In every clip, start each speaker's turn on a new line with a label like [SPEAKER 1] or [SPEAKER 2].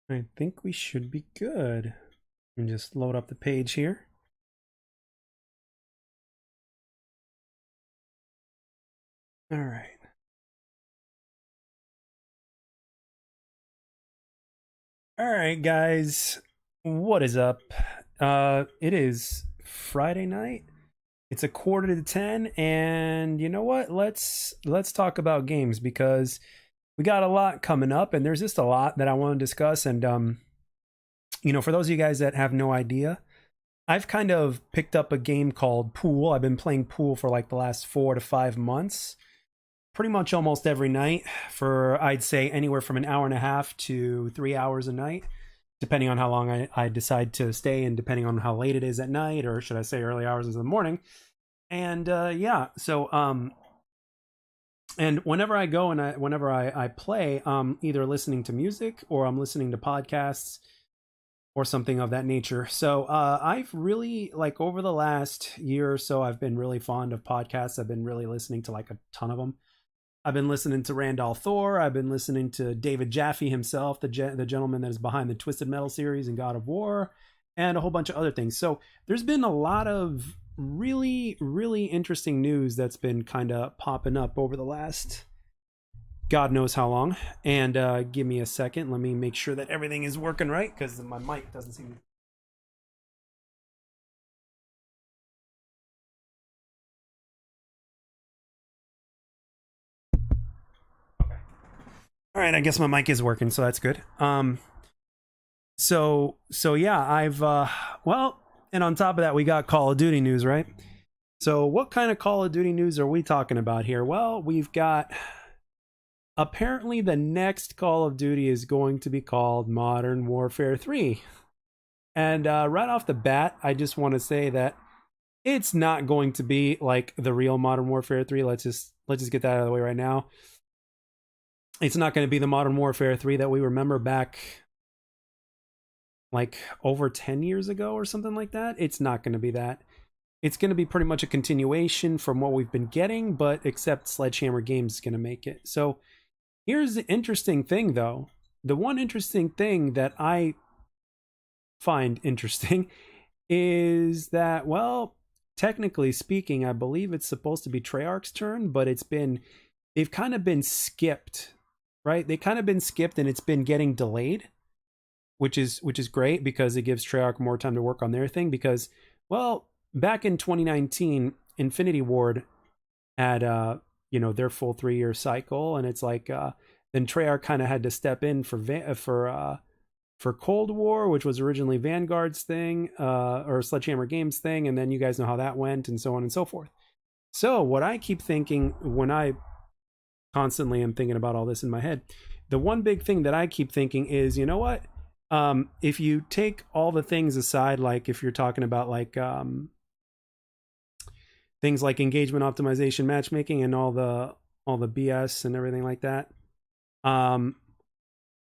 [SPEAKER 1] I think we should be good. And just load up the page here. All right. All right, guys. What is up? It is Friday night. It's a quarter to 10, and you know what? Let's talk about games because we got a lot coming up, and there's just a lot that I want to discuss. And for those of you guys that have no idea, I've kind of picked up a game called Pool. I've been playing Pool for like the last 4 to 5 months, pretty much almost every night for I'd say anywhere from an hour and a half to 3 hours a night, depending on how long I decide to stay and depending on how late it is at night, or should I say early hours of the morning. And yeah, so and whenever I go and whenever I play, either listening to music or I'm listening to podcasts or something of that nature. So I've really, like, over the last year or so, I've been really fond of podcasts. I've been really listening to like a ton of them. I've been listening to Randall Thor. I've been listening to David Jaffe himself, the gentleman that is behind the Twisted Metal series and God of War, and a whole bunch of other things. So there's been a lot of really, really interesting news that's been kind of popping up over the last God knows how long. And give me a second. Let me make sure that everything is working right because my mic doesn't seem. All right, I guess my mic is working, so that's good. So yeah, I've well, and on top of that, we got Call of Duty news, right? So what kind of Call of Duty news are we talking about here? Well, we've got apparently the next Call of Duty is going to be called Modern Warfare 3. And right off the bat, I just want to say that it's not going to be like the real Modern Warfare 3. Let's just get that out of the way right now. It's not going to be the Modern Warfare 3 that we remember back like over 10 years ago or something like that. It's not going to be that. It's going to be pretty much a continuation from what we've been getting, but except Sledgehammer Games is going to make it. So here's the interesting thing, though. The one interesting thing that I find interesting is that, well, technically speaking, I believe it's supposed to be Treyarch's turn, but they've kind of been skipped, right? They kind of been skipped and it's been getting delayed, which is great because it gives Treyarch more time to work on their thing. Because, well, back in 2019, Infinity Ward had their full 3 year cycle, and it's like then Treyarch kind of had to step in for Cold War, which was originally Vanguard's thing, or Sledgehammer Games thing, and then you guys know how that went, and so on and so forth. So what I keep thinking when I constantly am thinking about all this in my head, the one big thing that I keep thinking is, you know what? If you take all the things aside, like if you're talking about like things like engagement optimization, matchmaking, and all the BS and everything like that, um,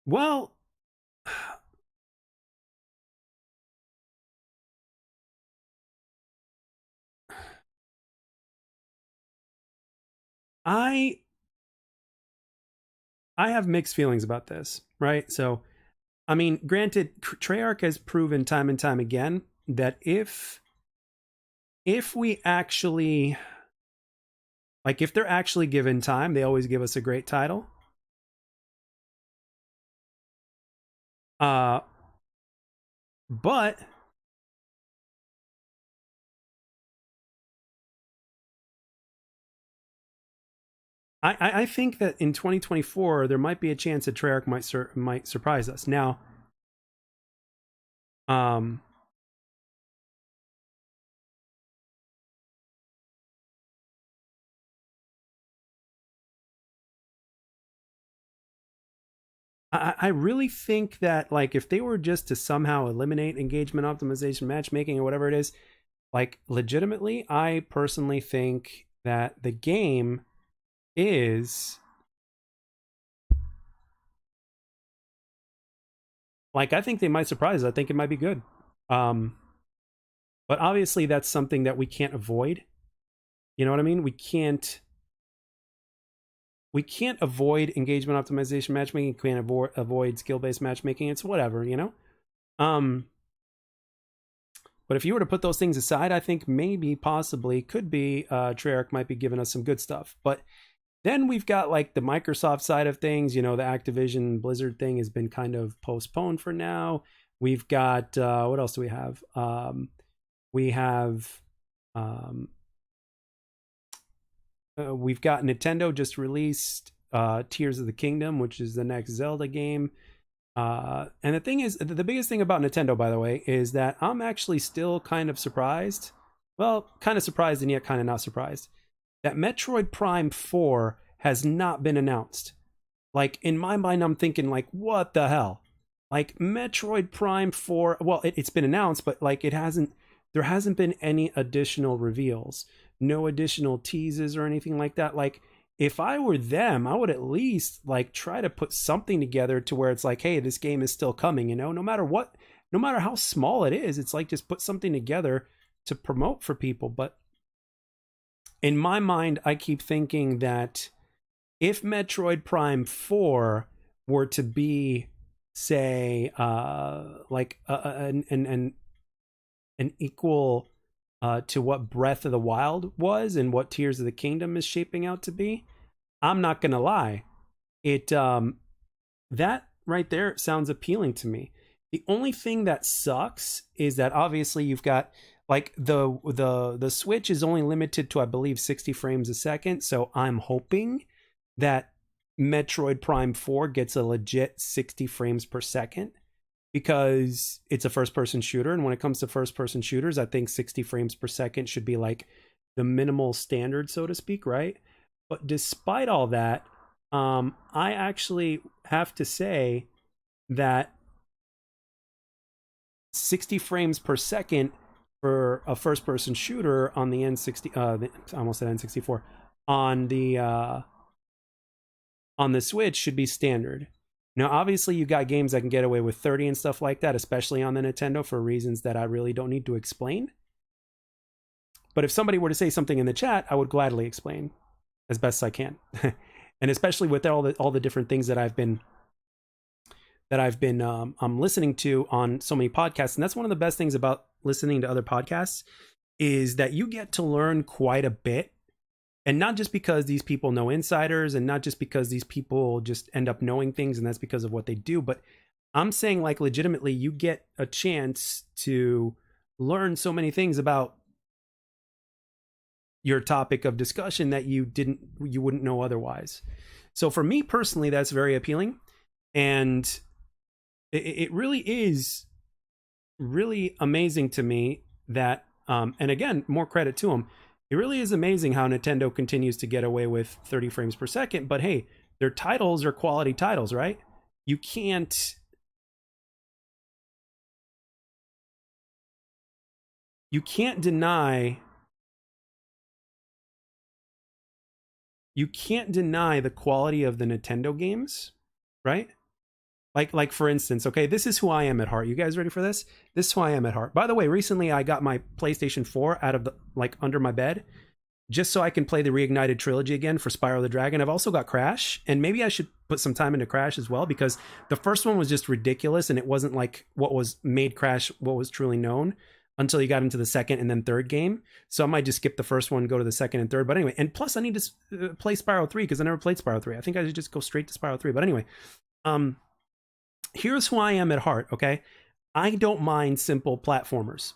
[SPEAKER 1] well, I I have mixed feelings about this, right? So, I mean, granted, Treyarch has proven time and time again that if we actually like if they're actually given time, they always give us a great title. Uh, but I think that in 2024 there might be a chance that Treyarch might surprise us. Now, um, I really think that, like, if they were just to somehow eliminate engagement optimization, matchmaking, or whatever it is, like, legitimately, I personally think that the game is like, I think they might surprise us. I think it might be good. Um, but obviously, that's something that we can't avoid. You know what I mean? We can't. we can't avoid engagement optimization matchmaking, can't avoid skill-based matchmaking. It's whatever, you know. But if you were to put those things aside, I think maybe, possibly, could be Treyarch might be giving us some good stuff. But then we've got like the Microsoft side of things. You know, the Activision Blizzard thing has been kind of postponed for now. We've got what else do we have? We've got Nintendo just released Tears of the Kingdom, which is the next Zelda game. And the thing is, the biggest thing about Nintendo, by the way, is that I'm actually still kind of surprised. Well, kind of surprised and yet kind of not surprised that Metroid Prime 4 has not been announced. Like, in my mind, I'm thinking, like, what the hell? Like, Metroid Prime 4, well, it's been announced, but, like, there hasn't been any additional reveals. No additional teases or anything like that. Like, if I were them, I would at least, like, try to put something together to where it's like, hey, this game is still coming, you know? No matter what, no matter how small it is, it's like, just put something together to promote for people. But in my mind, I keep thinking that if Metroid Prime 4 were to be, say, like an equal to what Breath of the Wild was and what Tears of the Kingdom is shaping out to be, I'm not gonna lie, it that right there sounds appealing to me. The only thing that sucks is that obviously you've got, like, the Switch is only limited to, I believe, 60 frames a second. So I'm hoping that Metroid Prime 4 gets a legit 60 frames per second, because it's a first-person shooter. And when it comes to first-person shooters, I think 60 frames per second should be like the minimal standard, so to speak, right? But despite all that, I actually have to say that 60 frames per second for a first-person shooter on the N60, I almost said N64, on the Switch should be standard. Now, obviously, you got games that can get away with 30 and stuff like that, especially on the Nintendo, for reasons that I really don't need to explain. But if somebody were to say something in the chat, I would gladly explain as best I can. And especially with all the different things that I've been listening to on so many podcasts. And that's one of the best things about listening to other podcasts, is that you get to learn quite a bit. And not just because these people know insiders, and not just because these people just end up knowing things and that's because of what they do, but I'm saying, like, legitimately, you get a chance to learn so many things about your topic of discussion that you wouldn't know otherwise. So for me personally, that's very appealing. And it really is really amazing to me that, and again, more credit to them. It really is amazing how Nintendo continues to get away with 30 frames per second, but hey, their titles are quality titles, right? You can't deny the quality of the Nintendo games, right? Like for instance, okay, this is who I am at heart. You guys ready for this? This is who I am at heart. By the way, recently I got my PlayStation 4 out of the, like, under my bed, just so I can play the Reignited trilogy again for Spyro the Dragon. I've also got Crash, and maybe I should put some time into Crash as well, because the first one was just ridiculous, and it wasn't like what was made Crash what was truly known until you got into the second and then third game. So I might just skip the first one, go to the second and third. But anyway, and plus I need to play Spyro 3, because I never played Spyro 3. I think I should just go straight to Spyro 3. But anyway, here's who I am at heart, okay? I don't mind simple platformers.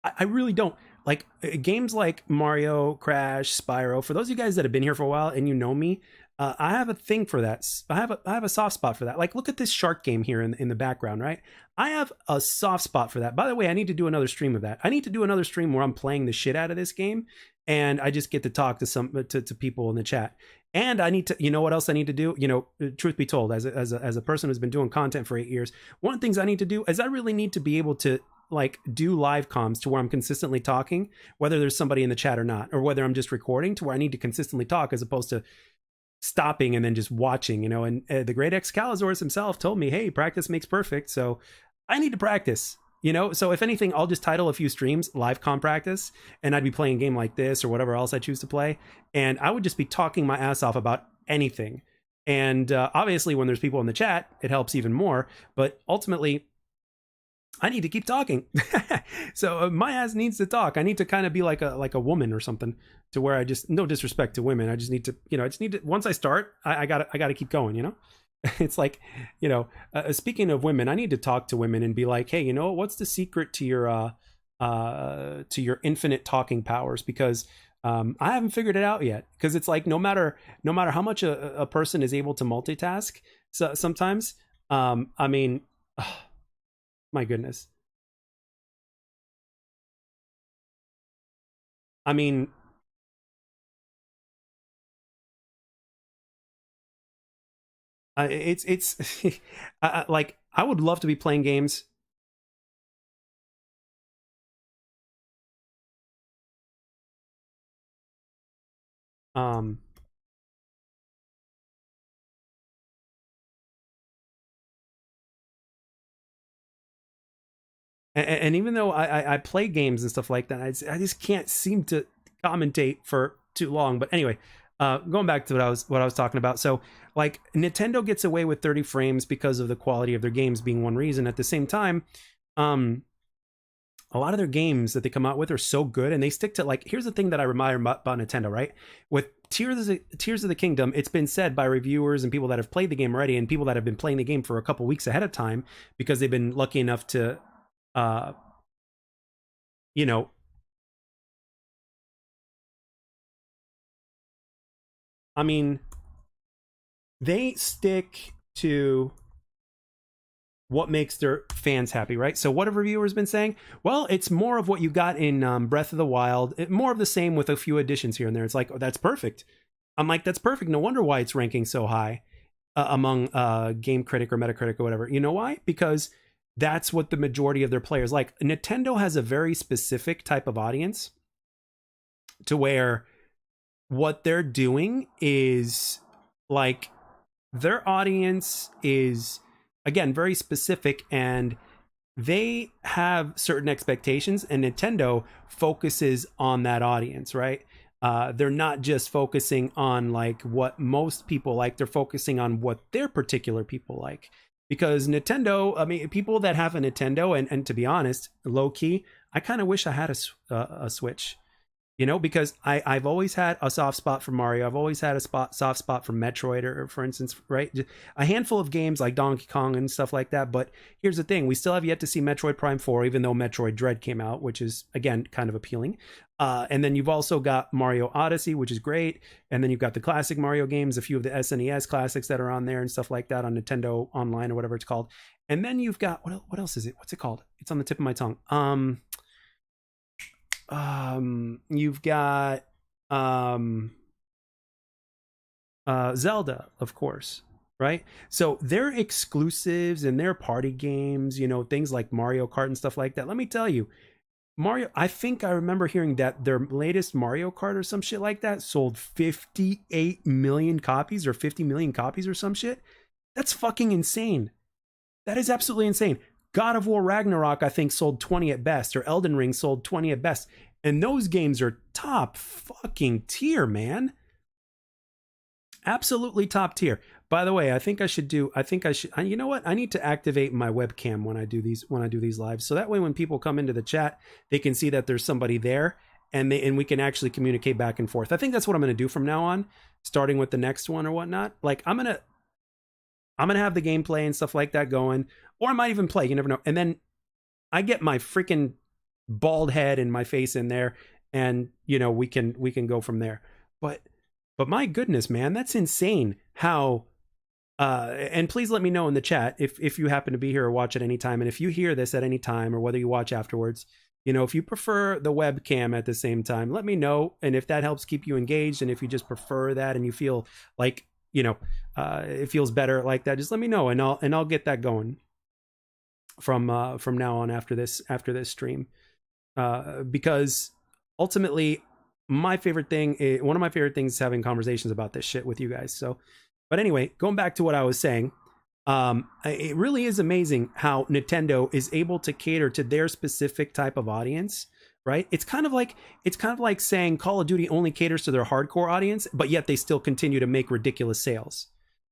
[SPEAKER 1] I really don't. Like, games like Mario, Crash, Spyro, for those of you guys that have been here for a while and you know me, I have a thing for that. I have a soft spot for that. Like, look at this shark game here in the background, right? I have a soft spot for that. By the way, I need to do another stream of that. I need to do another stream where I'm playing the shit out of this game, and I just get to talk to people in the chat. And I need to, you know what else I need to do? You know, truth be told, as a person who's been doing content for 8 years, one of the things I need to do is I really need to be able to, like, do live comms to where I'm consistently talking, whether there's somebody in the chat or not, or whether I'm just recording, to where I need to consistently talk as opposed to stopping and then just watching, you know. And the great Excalibur himself told me, hey, practice makes perfect. So I need to practice, you know. So if anything, I'll just title a few streams live comm practice, and I'd be playing a game like this or whatever else I choose to play, and I would just be talking my ass off about anything. And obviously, when there's people in the chat, it helps even more. But ultimately, I need to keep talking. So my ass needs to talk. I need to kind of be like a woman or something, to where I just, no disrespect to women, I just need to, I just need to, once I start, I gotta keep going. It's like, speaking of women, I need to talk to women and be like, hey, what's the secret to your infinite talking powers? Because I haven't figured it out yet. Because it's like, no matter how much a person is able to multitask, so sometimes, I mean, my goodness. I mean, it's like, I would love to be playing games. Um, and even though I play games and stuff like that, I just can't seem to commentate for too long. But anyway, going back to what I was talking about. So like, Nintendo gets away with 30 frames because of the quality of their games being one reason. At the same time, um, a lot of their games that they come out with are so good, and they stick to, like, here's the thing that I admire about Nintendo, right? With Tears of the Kingdom, it's been said by reviewers and people that have played the game already, and people that have been playing the game for a couple weeks ahead of time, because they've been lucky enough to, uh, you know, I mean, they stick to what makes their fans happy, right? So what have reviewers been saying? Well, it's more of what you got in Breath of the Wild, more of the same with a few additions here and there. It's like, oh, that's perfect. I'm like, that's perfect. No wonder why it's ranking so high among Game Critic or Metacritic or whatever. You know why? Because that's what the majority of their players like. Nintendo has a very specific type of audience, to where what they're doing is, like, their audience is, again, very specific, and they have certain expectations, and Nintendo focuses on that audience, right? They're not just focusing on like what most people like, they're focusing on what their particular people like. Because Nintendo, I mean, people that have a Nintendo, and to be honest, low key, I kind of wish I had a Switch, because I've always had a soft spot for Mario. I've always had a soft spot for Metroid, or for instance, right? A handful of games like Donkey Kong and stuff like that. But here's the thing: we still have yet to see Metroid Prime 4, even though Metroid Dread came out, which is, again, kind of appealing. And then you've also got Mario Odyssey, which is great. And then you've got the classic Mario games, a few of the SNES classics that are on there and stuff like that on Nintendo Online or whatever it's called. And then you've got, what else is it? What's it called? It's on the tip of my tongue. You've got Zelda, of course, right? So their exclusives and their party games, things like Mario Kart and stuff like that. Let me tell you, Mario, I think I remember hearing that their latest Mario Kart or some shit like that sold 58 million copies or 50 million copies or some shit. That's fucking insane. That is absolutely insane. God of War Ragnarok, I think, sold 20 at best, or Elden Ring sold 20 at best. And those games are top fucking tier, man. Absolutely top tier. By the way, I think I should, you know what? I need to activate my webcam when I do these lives. So that way, when people come into the chat, they can see that there's somebody there, and we can actually communicate back and forth. I think that's what I'm going to do from now on, starting with the next one or whatnot. Like, I'm going to have the gameplay and stuff like that going, or I might even play, you never know. And then I get my freaking bald head and my face in there, and we can go from there. But my goodness, man, that's insane how and please let me know in the chat if you happen to be here or watch at any time, and if you hear this at any time, or whether you watch afterwards, if you prefer the webcam at the same time, let me know. And if that helps keep you engaged, and if you just prefer that and you feel like it feels better like that, just let me know, and I'll get that going from now on after this stream. Because ultimately, one of my favorite things is having conversations about this shit with you guys. So, but anyway, going back to what I was saying, it really is amazing how Nintendo is able to cater to their specific type of audience right? It's kind of like saying Call of Duty only caters to their hardcore audience, but yet they still continue to make ridiculous sales.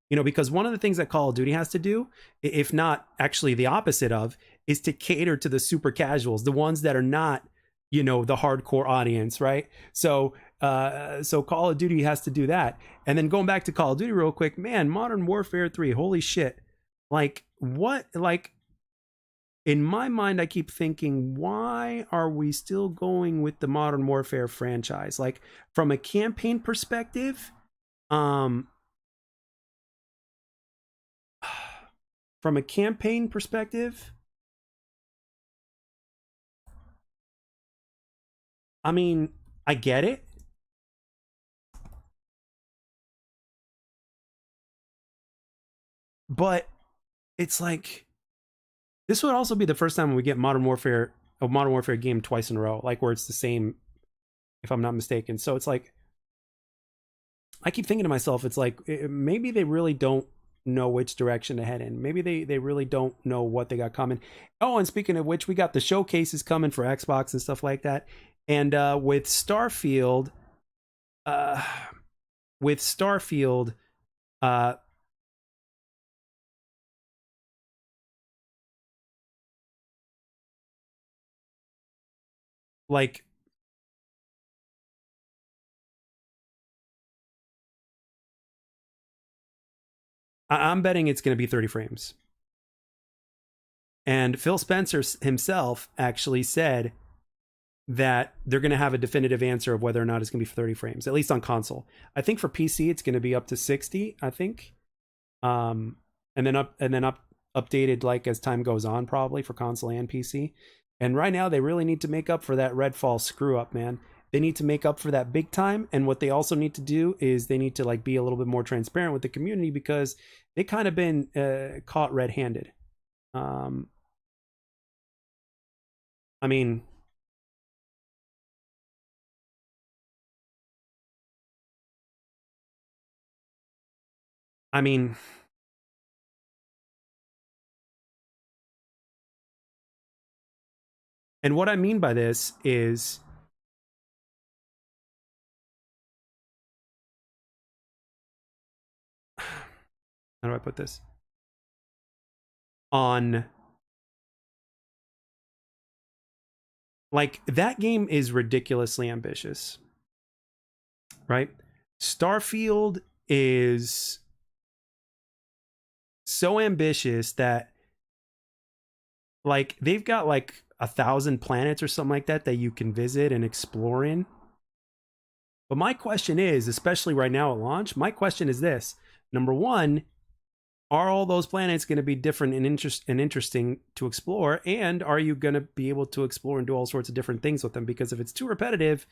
[SPEAKER 1] You know, because one of the things that Call of Duty has to do, if not actually the opposite of, is to cater to the super casuals, the ones that are not, you know, the hardcore audience, right? So Call of Duty has to do that. And then going back to Call of Duty real quick, man, Modern Warfare 3, holy shit. Like what like in my mind I keep thinking, why are we still going with the Modern Warfare franchise? Like from a campaign perspective, um from a campaign perspective, I mean, I get it, but it's like this would also be the first time we get a Modern Warfare game twice in a row, like where it's the same, if I'm not mistaken. So it's like I keep thinking to myself, it's like maybe they really don't know which direction to head in. Maybe they really don't know what they got coming. Oh, and speaking of which, we got the showcases coming for Xbox and stuff like that. And uh, with Starfield, uh, like I'm betting it's going to be 30 frames. And Phil Spencer himself actually said that they're going to have a definitive answer of whether or not it's going to be 30 frames, at least on console. I think for PC it's going to be up to 60, I think. Um and then updated like as time goes on probably for console and PC. And right now they really need to make up for that Redfall screw up, man. They need to make up for that big time, and what they also need to do is they need to like be a little bit more transparent with the community because they kind of been caught red-handed. Um I mean, I mean, and what I mean by this is, how do I put this? On like that game is ridiculously ambitious, right? Starfield is so ambitious that like they've got like 1,000 planets or something like that that you can visit and explore in. But my question is, especially right now at launch, my question is this: number one, are all those planets going to be different and interesting to explore, and are you going to be able to explore and do all sorts of different things with them? Because if it's too repetitive,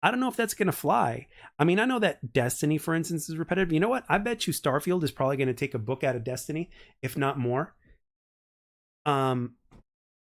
[SPEAKER 1] I don't know if that's going to fly. I mean, I know that Destiny, for instance, is repetitive. You know what? I bet you Starfield is probably going to take a book out of Destiny, if not more. Um,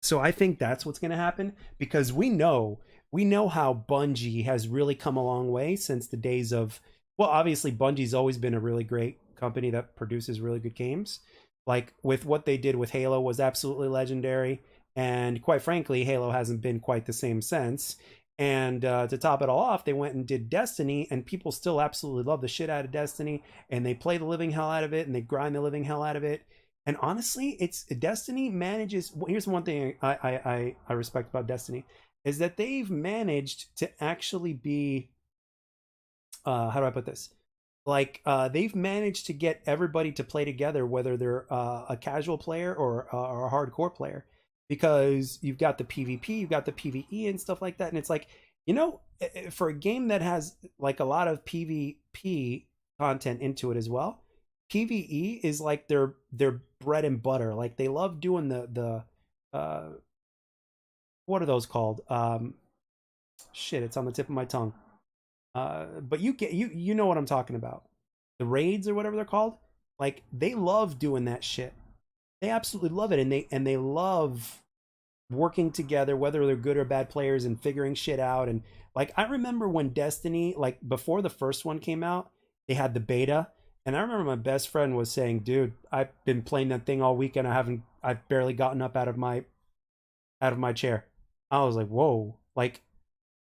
[SPEAKER 1] so I think that's what's going to happen because we know how Bungie has really come a long way since the days of, well, obviously Bungie's always been a really great company that produces really good games. Like with what they did with Halo was absolutely legendary, and quite frankly, Halo hasn't been quite the same since. And to top it all off, they went and did Destiny, and people still absolutely love the shit out of Destiny, and they play the living hell out of it, and they grind the living hell out of it. And honestly, it's Destiny manages. Well, here's one thing I respect about Destiny is that they've managed to actually be how do I put this? Like they've managed to get everybody to play together, whether they're a casual player or a hardcore player, because you've got the PvP, you've got the PvE and stuff like that, and it's like, you know, for a game that has like a lot of PvP content into it as well, PvE is like their bread and butter. Like they love doing the what are those called? Shit, it's on the tip of my tongue. But you know what I'm talking about. The raids or whatever they're called. Like they love doing that shit. They absolutely love it, and they love working together, whether they're good or bad players, and figuring shit out. And like I remember when Destiny, like before the first one came out, they had the beta, and I remember my best friend was saying, "Dude, I've been playing that thing all weekend. I've barely gotten up out of my chair." I was like, "Whoa." Like,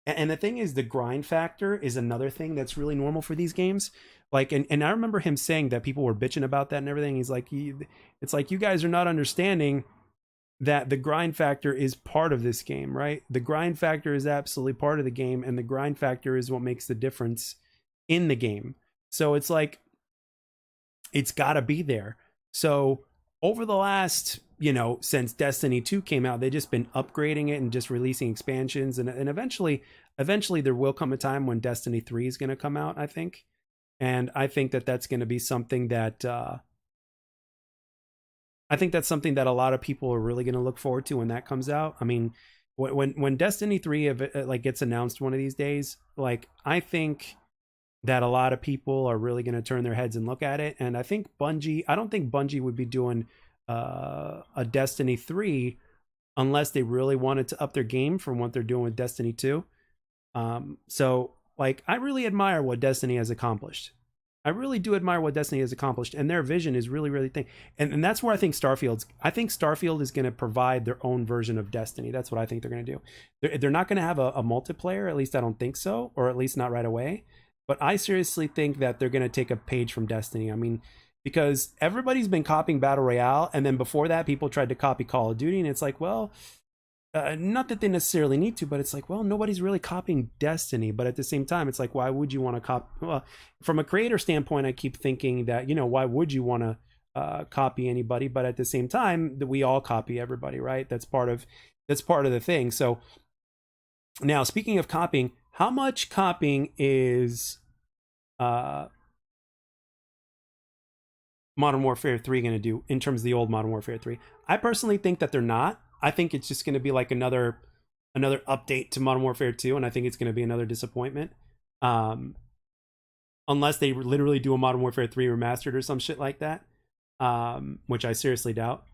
[SPEAKER 1] and the thing is, the grind factor is another thing that's really normal for these games. Like, and I remember him saying that people were bitching about that and everything. He's like, it's like you guys are not understanding that the grind factor is part of this game, right? The grind factor is absolutely part of the game, and the grind factor is what makes the difference in the game. So it's like, it's got to be there. So over the last, since Destiny 2 came out, they've just been upgrading it and just releasing expansions, and eventually there will come a time when Destiny 3 is going to come out, I think. And I think that that's going to be something that I think that's something that a lot of people are really going to look forward to when that comes out. I mean, when Destiny 3 like gets announced one of these days, like, I think that a lot of people are really going to turn their heads and look at it. And I don't think Bungie would be doing a Destiny 3 unless they really wanted to up their game from what they're doing with Destiny 2. So, like, I really admire what Destiny has accomplished. I really do admire what Destiny has accomplished, and their vision is really, really thing. And that's where I think Starfield is going to provide their own version of Destiny. That's what I think they're going to do. They're not going to have a multiplayer, at least I don't think so, or at least not right away. But I seriously think that they're going to take a page from Destiny. I mean, because everybody's been copying Battle Royale, and then before that, people tried to copy Call of Duty, and it's like, well, not that they necessarily need to, but it's like, well, nobody's really copying Destiny. But at the same time, it's like, why would you want to copy? Well, from a creator standpoint, I keep thinking that, why would you want to copy anybody? But at the same time, that we all copy everybody, right? That's part of the thing. So now, speaking of copying, how much copying is Modern Warfare 3 going to do in terms of the old Modern Warfare 3? I personally think that they're not. I think it's just going to be like another update to Modern Warfare 2, and I think it's going to be another disappointment. Unless they literally do a Modern Warfare 3 remastered or some shit like that, which I seriously doubt.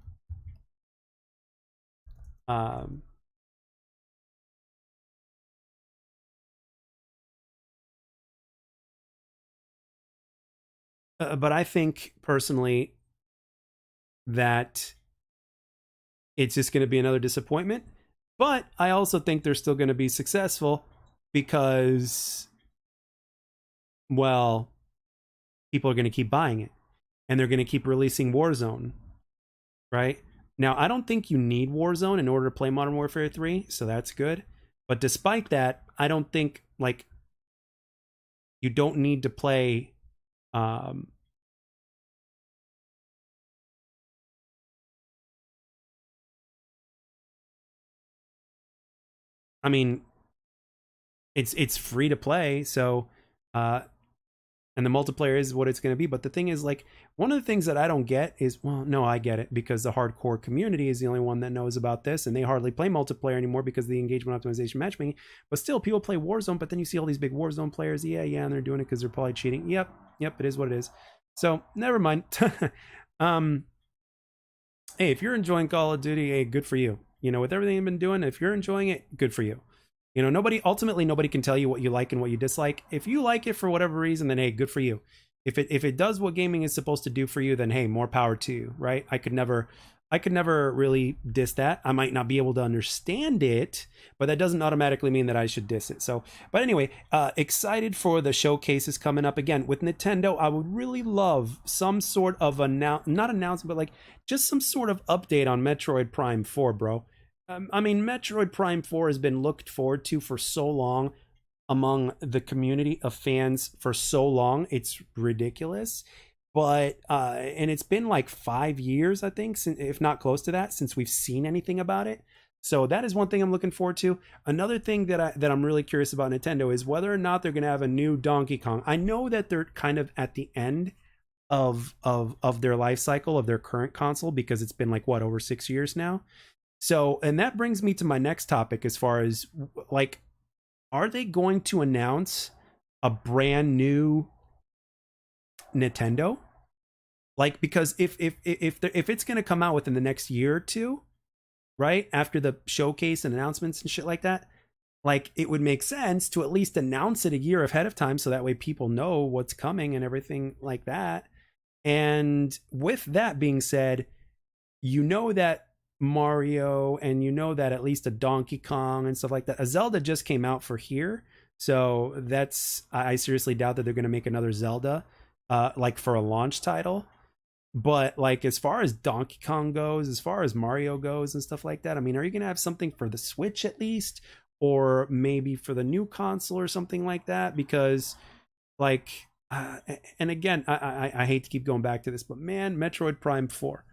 [SPEAKER 1] But I think personally that it's just going to be another disappointment. But I also think they're still going to be successful because, well, people are going to keep buying it, and they're going to keep releasing Warzone, right? Now, I don't think you need Warzone in order to play Modern Warfare 3, so that's good. But despite that, I don't think, like, you don't need to play I mean, it's free to play, so and the multiplayer is what it's going to be. But the thing is, like, one of the things that I don't get is, well, no, I get it, because the hardcore community is the only one that knows about this, and they hardly play multiplayer anymore because of the engagement optimization matchmaking. But still, people play Warzone, but then you see all these big Warzone players, yeah, and they're doing it because they're probably cheating. Yep, it is what it is. So never mind. Hey, if you're enjoying Call of Duty, hey, good for you. With everything you've been doing, if you're enjoying it, good for you. Nobody can tell you what you like and what you dislike. If you like it for whatever reason, then hey, good for you. If it does what gaming is supposed to do for you, then hey, more power to you, right? I could never really diss that. I might not be able to understand it, but that doesn't automatically mean that I should diss it. So, but anyway, excited for the showcases coming up. Again, with Nintendo, I would really love some sort of not announcement, but like just some sort of update on Metroid Prime 4, bro. I mean, Metroid Prime 4 has been looked forward to for so long among the community of fans for so long. It's ridiculous. But and it's been like 5 years, I think, if not close to that, since we've seen anything about it. So that is one thing I'm looking forward to. Another thing that I'm really curious about Nintendo is whether or not they're going to have a new Donkey Kong. I know that they're kind of at the end of their life cycle of their current console, because it's been like, what, over 6 years now. So, and that brings me to my next topic, as far as, like, are they going to announce a brand new Nintendo? Like, because if it's going to come out within the next year or two, right, after the showcase and announcements and shit like that, like, it would make sense to at least announce it a year ahead of time, so that way people know what's coming and everything like that. And with that being said, that Mario, and you know that at least a Donkey Kong and stuff like that. A Zelda just came out for here, so that's I seriously doubt that they're going to make another Zelda, like for a launch title. But like as far as Donkey Kong goes, as far as Mario goes and stuff like that, I mean, are you going to have something for the Switch at least, or maybe for the new console or something like that? Because like, and again, I hate to keep going back to this, but man, Metroid Prime 4,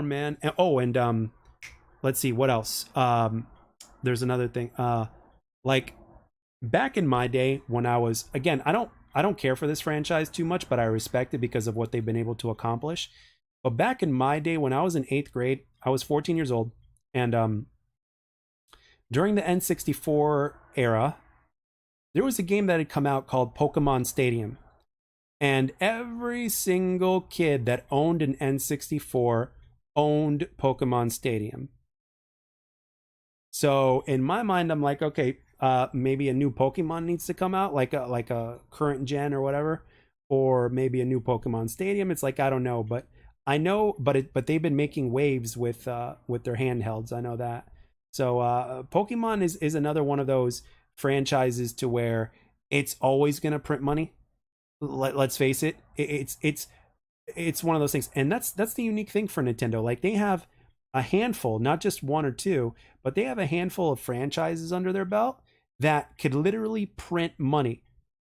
[SPEAKER 1] man. Oh, and let's see what else. There's another thing. Like back in my day when I was, again, I don't care for this franchise too much, but I respect it because of what they've been able to accomplish. But back in my day when I was in 8th grade, I was 14 years old, and during the N64 era, there was a game that had come out called Pokemon Stadium. And every single kid that owned an N64 owned Pokemon Stadium. So in my mind, I'm like, okay, maybe a new Pokemon needs to come out, like a current gen or whatever, or maybe a new Pokemon Stadium. It's like I don't know, but I know, but they've been making waves with their handhelds. I know that. So Pokemon is another one of those franchises to where it's always gonna print money. Let's face it, it's one of those things, and that's the unique thing for Nintendo. Like they have a handful, not just one or two, but they have a handful of franchises under their belt that could literally print money.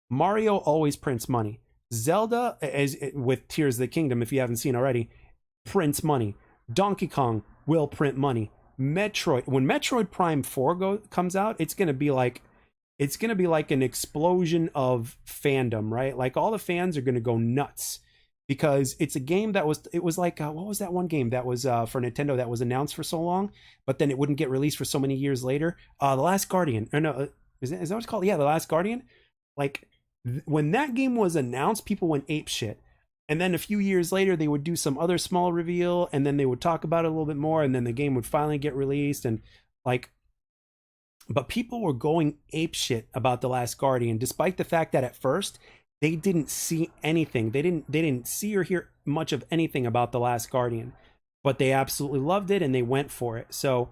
[SPEAKER 1] Mario always prints money. Zelda, as with Tears of the Kingdom, if you haven't seen already, prints money. Donkey Kong will print money. Metroid, when Metroid Prime 4 comes out, it's gonna be like an explosion of fandom, right? Like all the fans are gonna go nuts because it's a game that was like what was that one game that was for Nintendo that was announced for so long, but then it wouldn't get released for so many years later? The Last Guardian, or no, is that what it's called? Yeah, The Last Guardian. Like when that game was announced, people went ape shit. And then a few years later, they would do some other small reveal, and then they would talk about it a little bit more, and then the game would finally get released, and like but people were going ape shit about The Last Guardian, despite the fact that at first they didn't see anything. They didn't see or hear much of anything about The Last Guardian, but they absolutely loved it and they went for it. So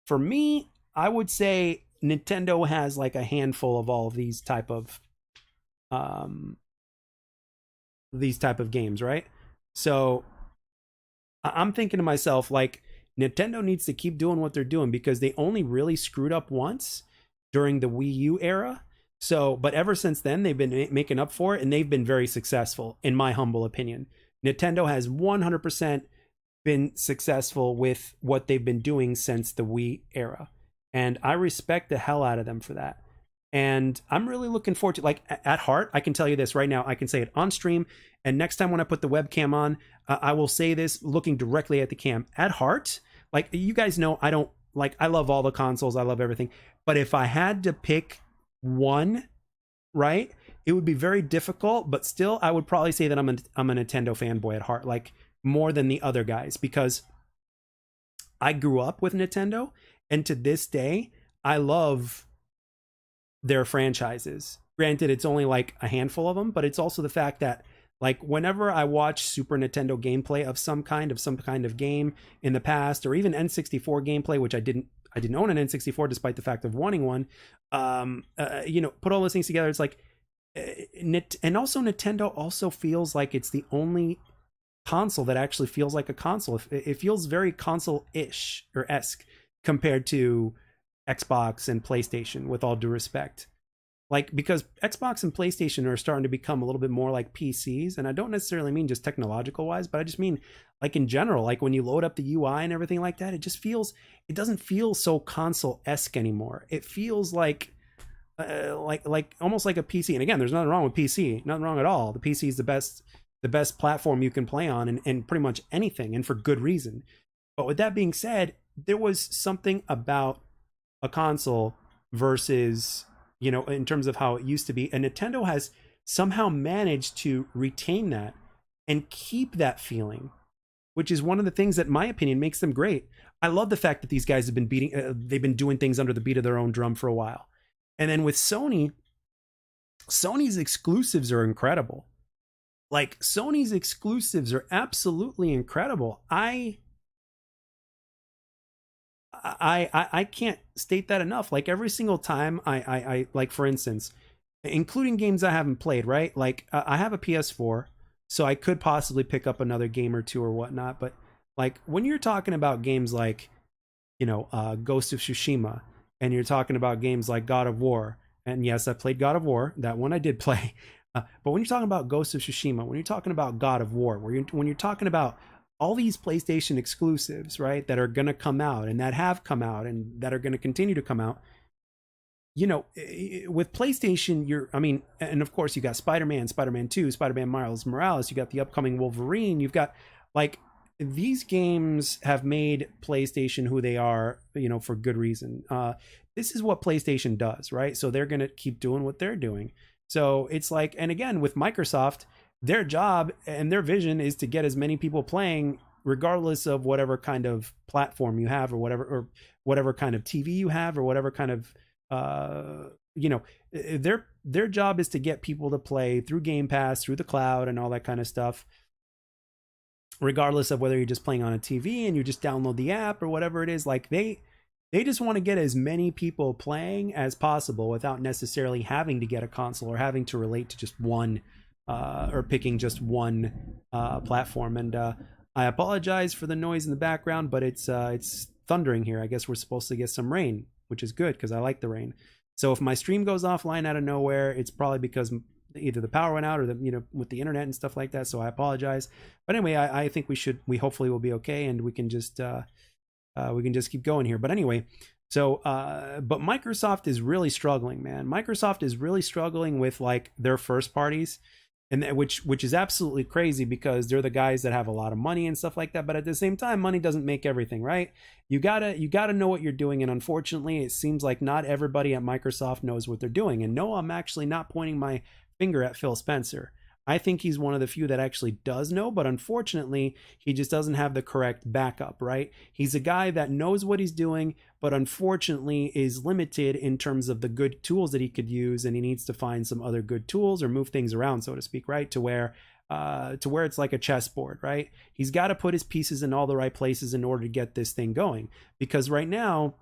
[SPEAKER 1] for me, I would say Nintendo has like a handful of all of um these type of games, right? So I'm thinking to myself, like, Nintendo needs to keep doing what they're doing because they only really screwed up once during the Wii U era. So, but ever since then, they've been making up for it, and they've been very successful, in my humble opinion. Nintendo has 100% been successful with what they've been doing since the Wii era. And I respect the hell out of them for that. And I'm really looking forward to, like, at heart, I can tell you this right now. I can say it on stream. And next time when I put the webcam on, I will say this looking directly at the cam. At heart, like you guys know, I don't like, I love all the consoles. I love everything. But if I had to pick one, right, it would be very difficult. But still, I would probably say that I'm a Nintendo fanboy at heart, like more than the other guys, because I grew up with Nintendo. And to this day, I love their franchises. Granted, it's only like a handful of them, but it's also the fact that like whenever I watch Super Nintendo gameplay of some kind of game in the past, or even N64 gameplay, which I didn't own an N64 despite the fact of wanting one. Put all those things together, it's like and also Nintendo also feels like it's the only console that actually feels like a console. It feels very console-ish or esque compared to Xbox and PlayStation, with all due respect. Like, because Xbox and PlayStation are starting to become a little bit more like PCs, and I don't necessarily mean just technological wise, but I just mean like in general, like when you load up the UI and everything like that, it doesn't feel so console-esque anymore. It feels like almost like a PC. And again, there's nothing wrong with PC, nothing wrong at all. The PC is the best platform you can play on, and pretty much anything, and for good reason. But with that being said, there was something about a console versus, in terms of how it used to be. And Nintendo has somehow managed to retain that and keep that feeling, which is one of the things that, in my opinion, makes them great. I love the fact that these guys have been they've been doing things under the beat of their own drum for a while. And then with Sony's exclusives are incredible. Like, Sony's exclusives are absolutely incredible. I can't state that enough. Like every single time I like, for instance, including games I haven't played, right? Like I have a PS4, so I could possibly pick up another game or two or whatnot. But like when you're talking about games like, Ghost of Tsushima, and you're talking about games like God of War, and yes, I played God of War. That one I did play. But when you're talking about Ghost of Tsushima, when you're talking about God of War, when you're talking about all these PlayStation exclusives, right, that are going to come out and that have come out and that are going to continue to come out, with PlayStation, and of course you got Spider-Man, Spider-Man 2, Spider-Man Miles Morales, you got the upcoming Wolverine, you've got like these games have made PlayStation who they are, for good reason. This is what PlayStation does, right? So they're going to keep doing what they're doing. So it's like, and again, with Microsoft, their job and their vision is to get as many people playing regardless of whatever kind of platform you have or whatever kind of TV you have or whatever kind of their job is to get people to play through Game Pass, through the cloud and all that kind of stuff, regardless of whether you're just playing on a TV and you just download the app or whatever it is. Like they just want to get as many people playing as possible without necessarily having to get a console or having to relate to just one or picking just one platform. And I apologize for the noise in the background, but it's thundering here. I guess we're supposed to get some rain, which is good because I like the rain. So if my stream goes offline out of nowhere, it's probably because either the power went out or with the internet and stuff like that. So I apologize. But anyway, I think we hopefully will be okay, and we can just keep going here. But anyway, so but Microsoft is really struggling, man. Microsoft is really struggling with like their first parties, and which is absolutely crazy because they're the guys that have a lot of money and stuff like that. But at the same time, money doesn't make everything, right? You gotta know what you're doing, and unfortunately, it seems like not everybody at Microsoft knows what they're doing. And no, I'm actually not pointing my finger at Phil Spencer. I think he's one of the few that actually does know, but unfortunately, he just doesn't have the correct backup, right? He's a guy that knows what he's doing, but unfortunately is limited in terms of the good tools that he could use, and he needs to find some other good tools or move things around, so to speak, right? To where it's like a chessboard, right? He's got to put his pieces in all the right places in order to get this thing going. Because right now,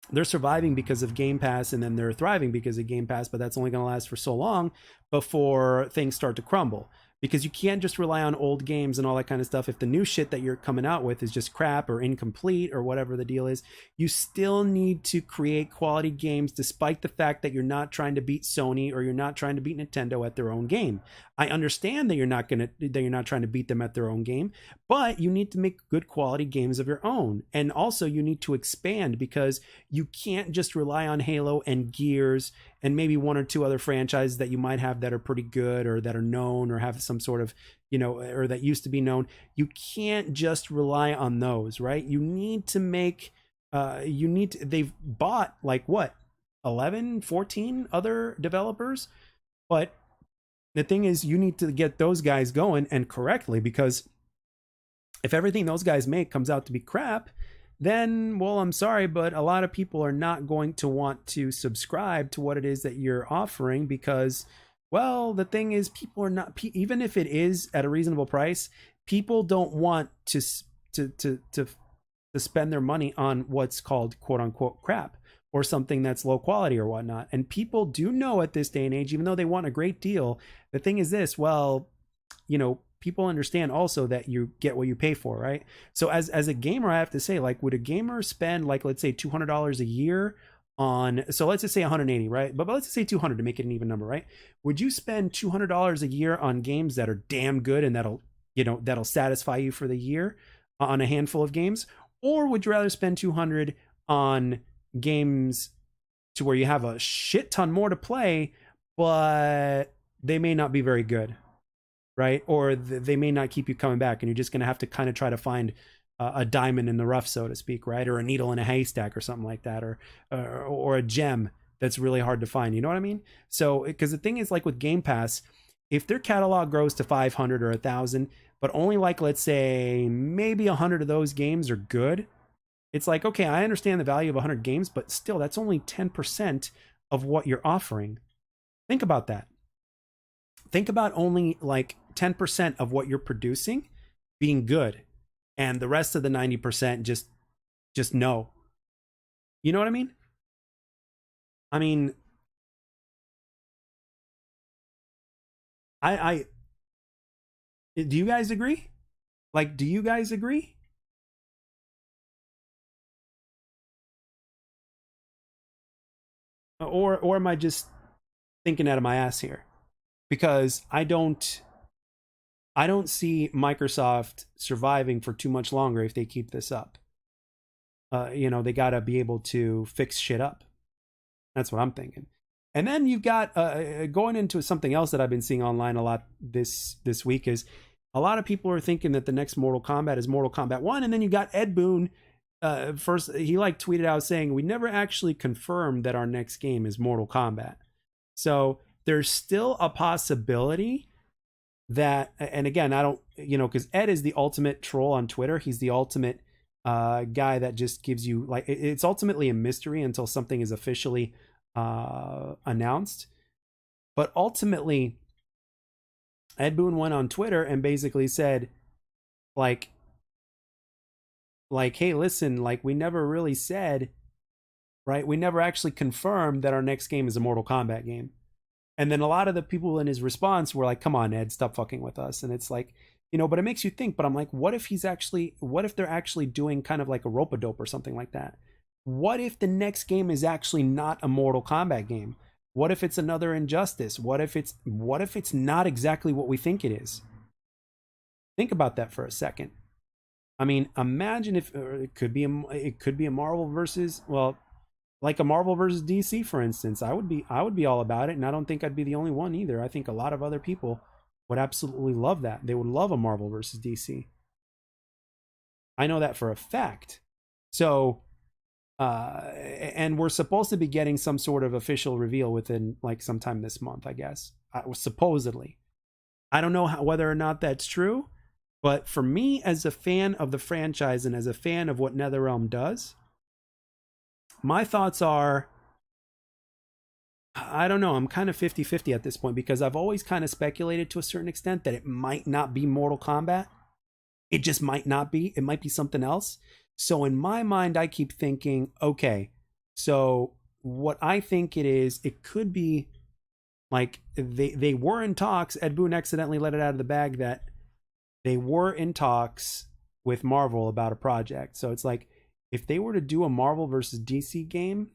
[SPEAKER 1] they're surviving because of Game Pass, and then they're thriving because of Game Pass, but that's only going to last for so long before things start to crumble. Because you can't just rely on old games and all that kind of stuff. If the new shit that you're coming out with is just crap or incomplete or whatever the deal is, you still need to create quality games despite the fact that you're not trying to beat Sony or you're not trying to beat Nintendo at their own game. I understand that you're not trying to beat them at their own game, but you need to make good quality games of your own. And also you need to expand, because you can't just rely on Halo and Gears and maybe one or two other franchises that you might have that are pretty good or that are known or have some sort of, or that used to be known. You can't just rely on those, right? You need to make, they've bought like what, 11, 14 other developers. But the thing is, you need to get those guys going and correctly, because if everything those guys make comes out to be crap, then, well, I'm sorry, but a lot of people are not going to want to subscribe to what it is that you're offering, because, well, the thing is, people are not, even if it is at a reasonable price, people don't want to spend their money on what's called quote unquote crap or something that's low quality or whatnot. And people do know at this day and age, even though they want a great deal, the thing is this, well, people understand also that you get what you pay for, right? So as a gamer, I have to say, like, would a gamer spend, like, let's say $200 a year on, so let's just say 180, right? But let's just say 200 to make it an even number, right? Would you spend $200 a year on games that are damn good and that'll satisfy you for the year on a handful of games? Or would you rather spend 200 on games to where you have a shit ton more to play, but they may not be very good, right? Or they may not keep you coming back, and you're just going to have to kind of try to find a diamond in the rough, so to speak, right? Or a needle in a haystack or something like that, or a gem that's really hard to find. You know what I mean? So, because the thing is, like with Game Pass, if their catalog grows to 500 or 1,000, but only like, let's say maybe 100 of those games are good, it's like, okay, I understand the value of 100 games, but still, that's only 10% of what you're offering. Think about that. Think about only like 10% of what you're producing being good, and the rest of the 90% just just no. You know what I mean? I mean, I do you guys agree? Like, do you guys agree? Or am I just thinking out of my ass here? Because I don't see Microsoft surviving for too much longer if they keep this up. You know, they got to be able to fix shit up. That's what I'm thinking. And then you've got going into something else that I've been seeing online a lot this week is a lot of people are thinking that the next Mortal Kombat is Mortal Kombat 1, and then you got Ed Boon. First, he like tweeted out saying we never actually confirmed that our next game is Mortal Kombat. So there's still a possibility that, and again, I don't, you know, because Ed is the ultimate troll on Twitter. He's the ultimate guy that just gives you like it's ultimately a mystery until something is officially announced. But ultimately, Ed Boon went on Twitter and basically said, like, hey, listen, like we never really said, right? We never actually confirmed that our next game is a Mortal Kombat game. And then a lot of the people in his response were like, come on, Ed, stop fucking with us. And it's like, you know, but it makes you think, but I'm like, what if they're actually doing kind of like a rope-a-dope or something like that? What if the next game is actually not a Mortal Kombat game? What if it's another Injustice? What if it's not exactly what we think it is? Think about that for a second. I mean, imagine if it could be a Marvel versus, well, like a Marvel versus DC, for instance. I would be all about it, and I don't think I'd be the only one either. I think a lot of other people would absolutely love that. They would love a Marvel versus DC. I know that for a fact. So, and we're supposed to be getting some sort of official reveal within like sometime this month, I guess. Supposedly, I don't know whether or not that's true, but for me, as a fan of the franchise and as a fan of what NetherRealm does, my thoughts are I don't know. I'm kind of 50-50 at this point because I've always kind of speculated to a certain extent that it might not be Mortal Kombat. It just might not be. It might be something else. So in my mind, I keep thinking, okay, so what I think it is, it could be like they were in talks. Ed Boon accidentally let it out of the bag that they were in talks with Marvel about a project. So it's like if they were to do a Marvel versus DC game,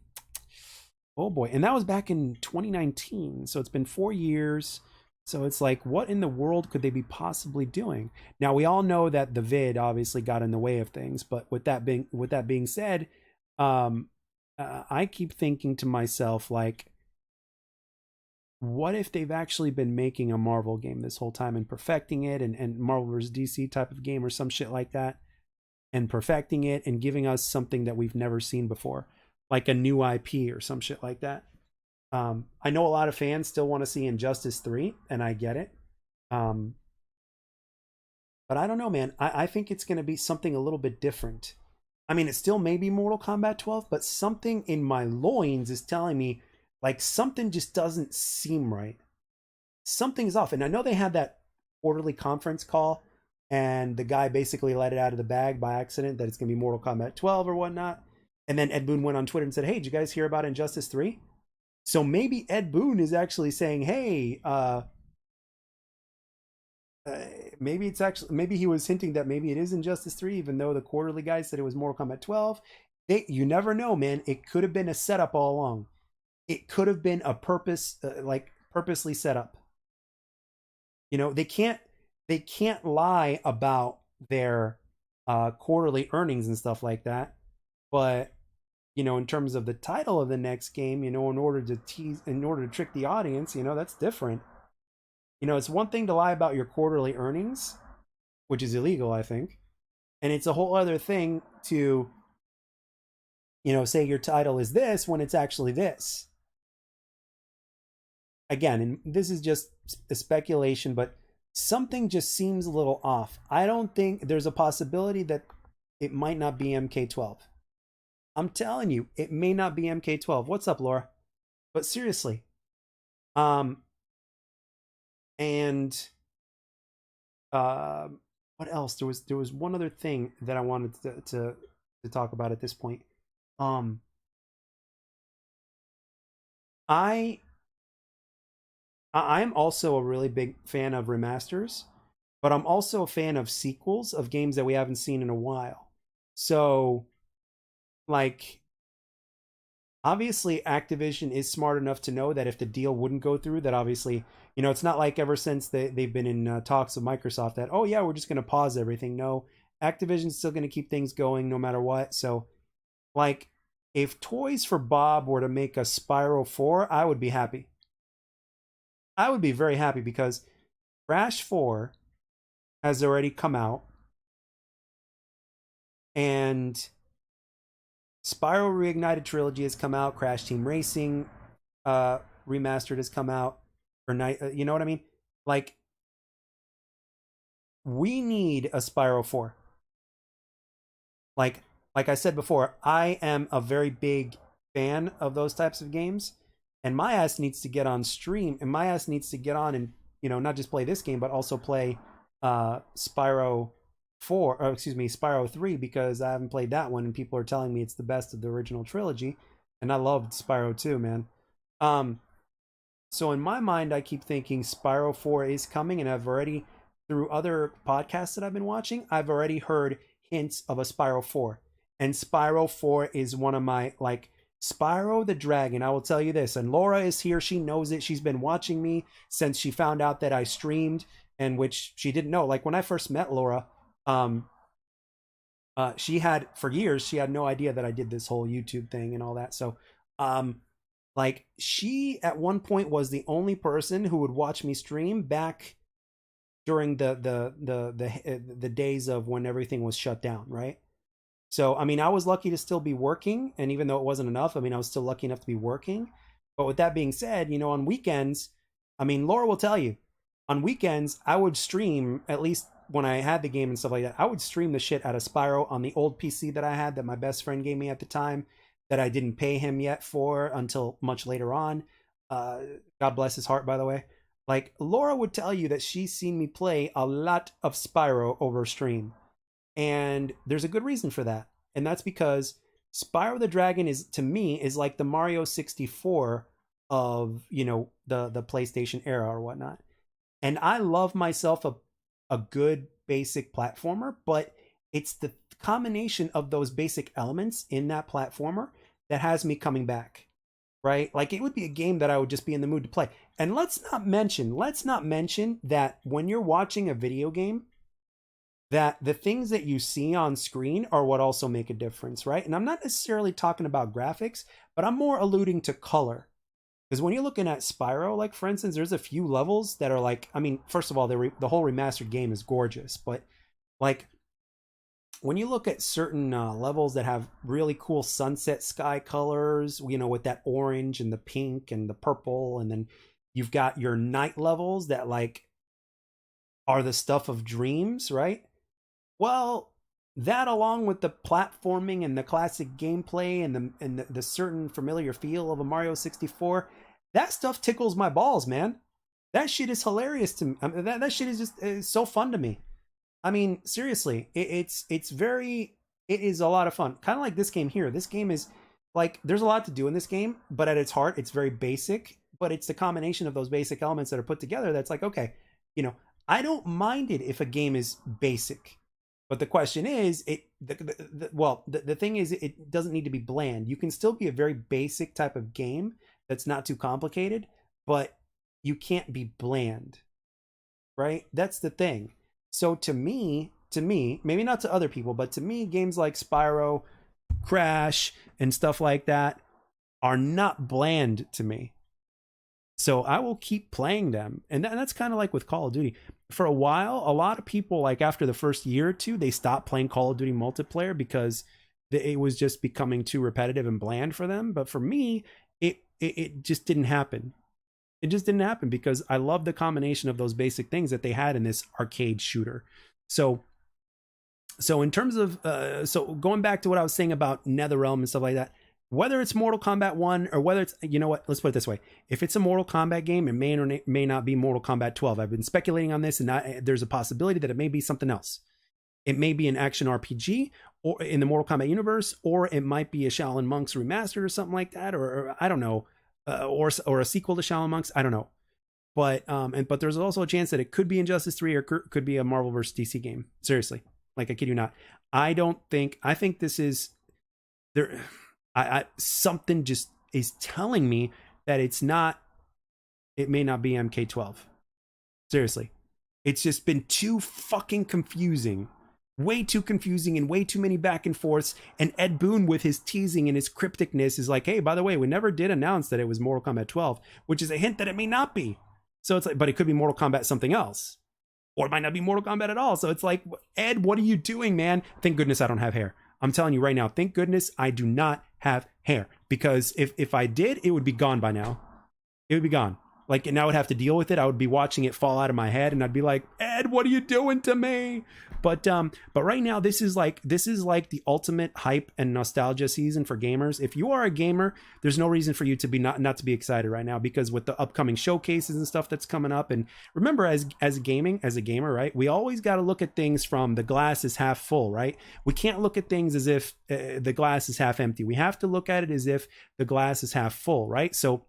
[SPEAKER 1] oh boy. And that was back in 2019. So it's been 4 years. So it's like, what in the world could they be possibly doing? Now we all know that the vid obviously got in the way of things, but with that being said, I keep thinking to myself, like, what if they've actually been making a Marvel game this whole time and perfecting it, and Marvel vs. DC type of game or some shit like that, and perfecting it and giving us something that we've never seen before, like a new IP or some shit like that. I know a lot of fans still want to see Injustice 3, and I get it. Um, but I don't know, man. I think it's going to be something a little bit different. I mean, it still may be Mortal Kombat 12, but something in my loins is telling me, like, something just doesn't seem right. Something's off. And I know they had that quarterly conference call, and the guy basically let it out of the bag by accident that it's going to be Mortal Kombat 12 or whatnot. And then Ed Boon went on Twitter and said, hey, did you guys hear about Injustice 3? So maybe Ed Boon is actually saying, hey, maybe it's actually, maybe he was hinting that maybe it is Injustice 3, even though the quarterly guy said it was Mortal Kombat 12. You never know, man. It could have been a setup all along. It could have been a purposely set up. You know, they can't lie about their quarterly earnings and stuff like that. But you know, in terms of the title of the next game, you know, in order to trick the audience, you know, that's different. You know, it's one thing to lie about your quarterly earnings, which is illegal, I think. And it's a whole other thing to, you know, say your title is this when it's actually this. Again, and this is just a speculation, but something just seems a little off. I don't think there's a possibility that it might not be MK12. I'm telling you, it may not be MK12. What's up, Laura? But seriously, um, and uh, what else? There was one other thing that I wanted to to talk about at this point. Um, I I'm also a really big fan of remasters, but I'm also a fan of sequels of games that we haven't seen in a while. So, like, obviously Activision is smart enough to know that if the deal wouldn't go through, that obviously, it's not like ever since they've been in talks with Microsoft that, oh yeah, we're just going to pause everything. No, Activision's still going to keep things going no matter what. So, like, if Toys for Bob were to make a Spyro 4, I would be happy. I would be very happy because Crash 4 has already come out, and Spyro Reignited Trilogy has come out. Crash Team Racing Remastered has come out. Or night, you know what I mean? Like, we need a Spyro 4. Like like I said before, I am a very big fan of those types of games, and my ass needs to get on stream, and my ass needs to get on and not just play this game, but also play Spyro 4, or excuse me, Spyro 3, because I haven't played that one, and people are telling me it's the best of the original trilogy, and I loved Spyro 2, man. Um, so in my mind, I keep thinking Spyro 4 is coming, and I've already, through other podcasts that I've been watching, I've already heard hints of a Spyro 4. And Spyro 4 is one of my, like, Spyro the Dragon. I will tell you this, and Laura is here. She knows it. She's been watching me since she found out that I streamed, and which she didn't know. Like, when I first met Laura, um, she had, for years, she had no idea that I did this whole YouTube thing and all that. So, um, like, she at one point was the only person who would watch me stream back during the days of when everything was shut down, right? So, I mean, I was lucky to still be working, and even though it wasn't enough, I mean, I was still lucky enough to be working. But with that being said, on weekends, I mean, Laura will tell you, on weekends I would stream, at least when I had the game and stuff like that. I would stream the shit out of Spyro on the old PC that I had that my best friend gave me at the time, that I didn't pay him yet for until much later on. Uh, God bless his heart, by the way. Like, Laura would tell you that she's seen me play a lot of Spyro over stream, and there's a good reason for that. And that's because Spyro the Dragon is, to me, is like the Mario 64 of, the PlayStation era or whatnot. And I love myself a good basic platformer, but it's the combination of those basic elements in that platformer that has me coming back. Right? Like, it would be a game that I would just be in the mood to play. And let's not mention that when you're watching a video game, that the things that you see on screen are what also make a difference, right? And I'm not necessarily talking about graphics, but I'm more alluding to color. Because when you're looking at Spyro, like, for instance, there's a few levels that are like, I mean, first of all, the whole remastered game is gorgeous, but, like, when you look at certain levels that have really cool sunset sky colors, with that orange and the pink and the purple, and then you've got your night levels that, like, are the stuff of dreams, right? Well, that, along with the platforming and the classic gameplay and the certain familiar feel of a Mario 64, that stuff tickles my balls, man. That shit is hilarious to me. I mean, that shit is just so fun to me. I mean, seriously, it is a lot of fun. Kind of like this game here. This game is, like, there's a lot to do in this game, but at its heart, it's very basic. But it's the combination of those basic elements that are put together that's like, okay, I don't mind it if a game is basic. But the question is, the thing is, it doesn't need to be bland. You can still be a very basic type of game that's not too complicated, but you can't be bland, right? That's the thing. So to me, maybe not to other people, but to me, games like Spyro, Crash, and stuff like that are not bland to me. So I will keep playing them. And that's kind of like with Call of Duty. For a while, a lot of people, like, after the first year or two, they stopped playing Call of Duty multiplayer because it was just becoming too repetitive and bland for them. But for me, it just didn't happen. It just didn't happen because I love the combination of those basic things that they had in this arcade shooter. So in terms of so going back to what I was saying about NetherRealm and stuff like that, whether it's Mortal Kombat 1 or whether it's, you know what, let's put it this way. If it's a Mortal Kombat game, it may or may not be Mortal Kombat 12. I've been speculating on this, and there's a possibility that it may be something else. It may be an action RPG or in the Mortal Kombat universe, or it might be a Shaolin Monks remastered or something like that, or I don't know, or a sequel to Shaolin Monks. I don't know, but there's also a chance that it could be Injustice 3 or could be a Marvel vs. DC game. Seriously, like I kid you not. I think this is there. Something just is telling me that it may not be MK12. Seriously, it's just been too fucking confusing. Way too confusing and way too many back and forths. And Ed Boon, with his teasing and his crypticness, is like, hey, by the way, we never did announce that it was Mortal Kombat 12, which is a hint that it may not be. So it's like, but it could be Mortal Kombat something else. Or it might not be Mortal Kombat at all. So it's like, Ed, what are you doing, man? Thank goodness I don't have hair. I'm telling you right now, thank goodness I do not have hair. Because if I did, it would be gone by now. It would be gone. Like, and I would have to deal with it. I would be watching it fall out of my head, and I'd be like, Ed, what are you doing to me? But right now, this is like the ultimate hype and nostalgia season for gamers. If you are a gamer, there's no reason for you to be not to be excited right now, because with the upcoming showcases and stuff that's coming up. And remember, as a gamer, right? We always got to look at things from the glass is half full, right? We can't look at things as if the glass is half empty. We have to look at it as if the glass is half full, right? So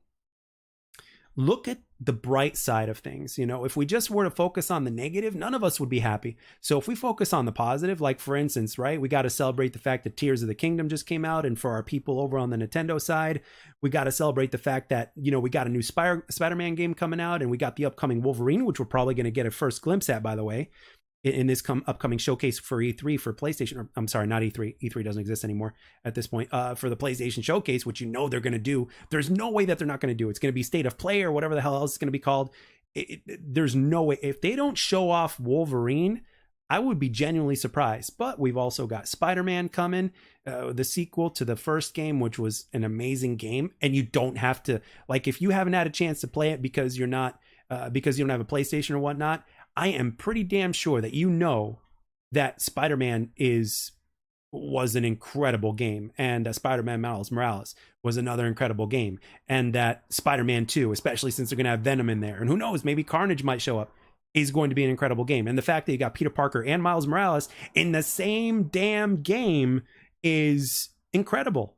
[SPEAKER 1] look at the bright side of things. You know, if we just were to focus on the negative, none of us would be happy. So if we focus on the positive, like for instance, right, we got to celebrate the fact that Tears of the Kingdom just came out. And for our people over on the Nintendo side, we got to celebrate the fact that, you know, we got a new Spider-Man game coming out, and we got the upcoming Wolverine, which we're probably going to get a first glimpse at, by the way, in this upcoming showcase for E3 for PlayStation. Or, I'm sorry, not E3. E3 doesn't exist anymore at this point. For the PlayStation showcase, which you know they're going to do. There's no way that they're not going to do. It's going to be State of Play or whatever the hell else it's going to be called. There's no way. If they don't show off Wolverine, I would be genuinely surprised. But we've also got Spider-Man coming, the sequel to the first game, which was an amazing game. And you don't have to, like, if you haven't had a chance to play it because you're not, because you don't have a PlayStation or whatnot, I am pretty damn sure that you know that Spider-Man was an incredible game, and Spider-Man Miles Morales was another incredible game, and that Spider-Man 2, especially since they're going to have Venom in there, and who knows, maybe Carnage might show up, is going to be an incredible game. And the fact that you got Peter Parker and Miles Morales in the same damn game is incredible,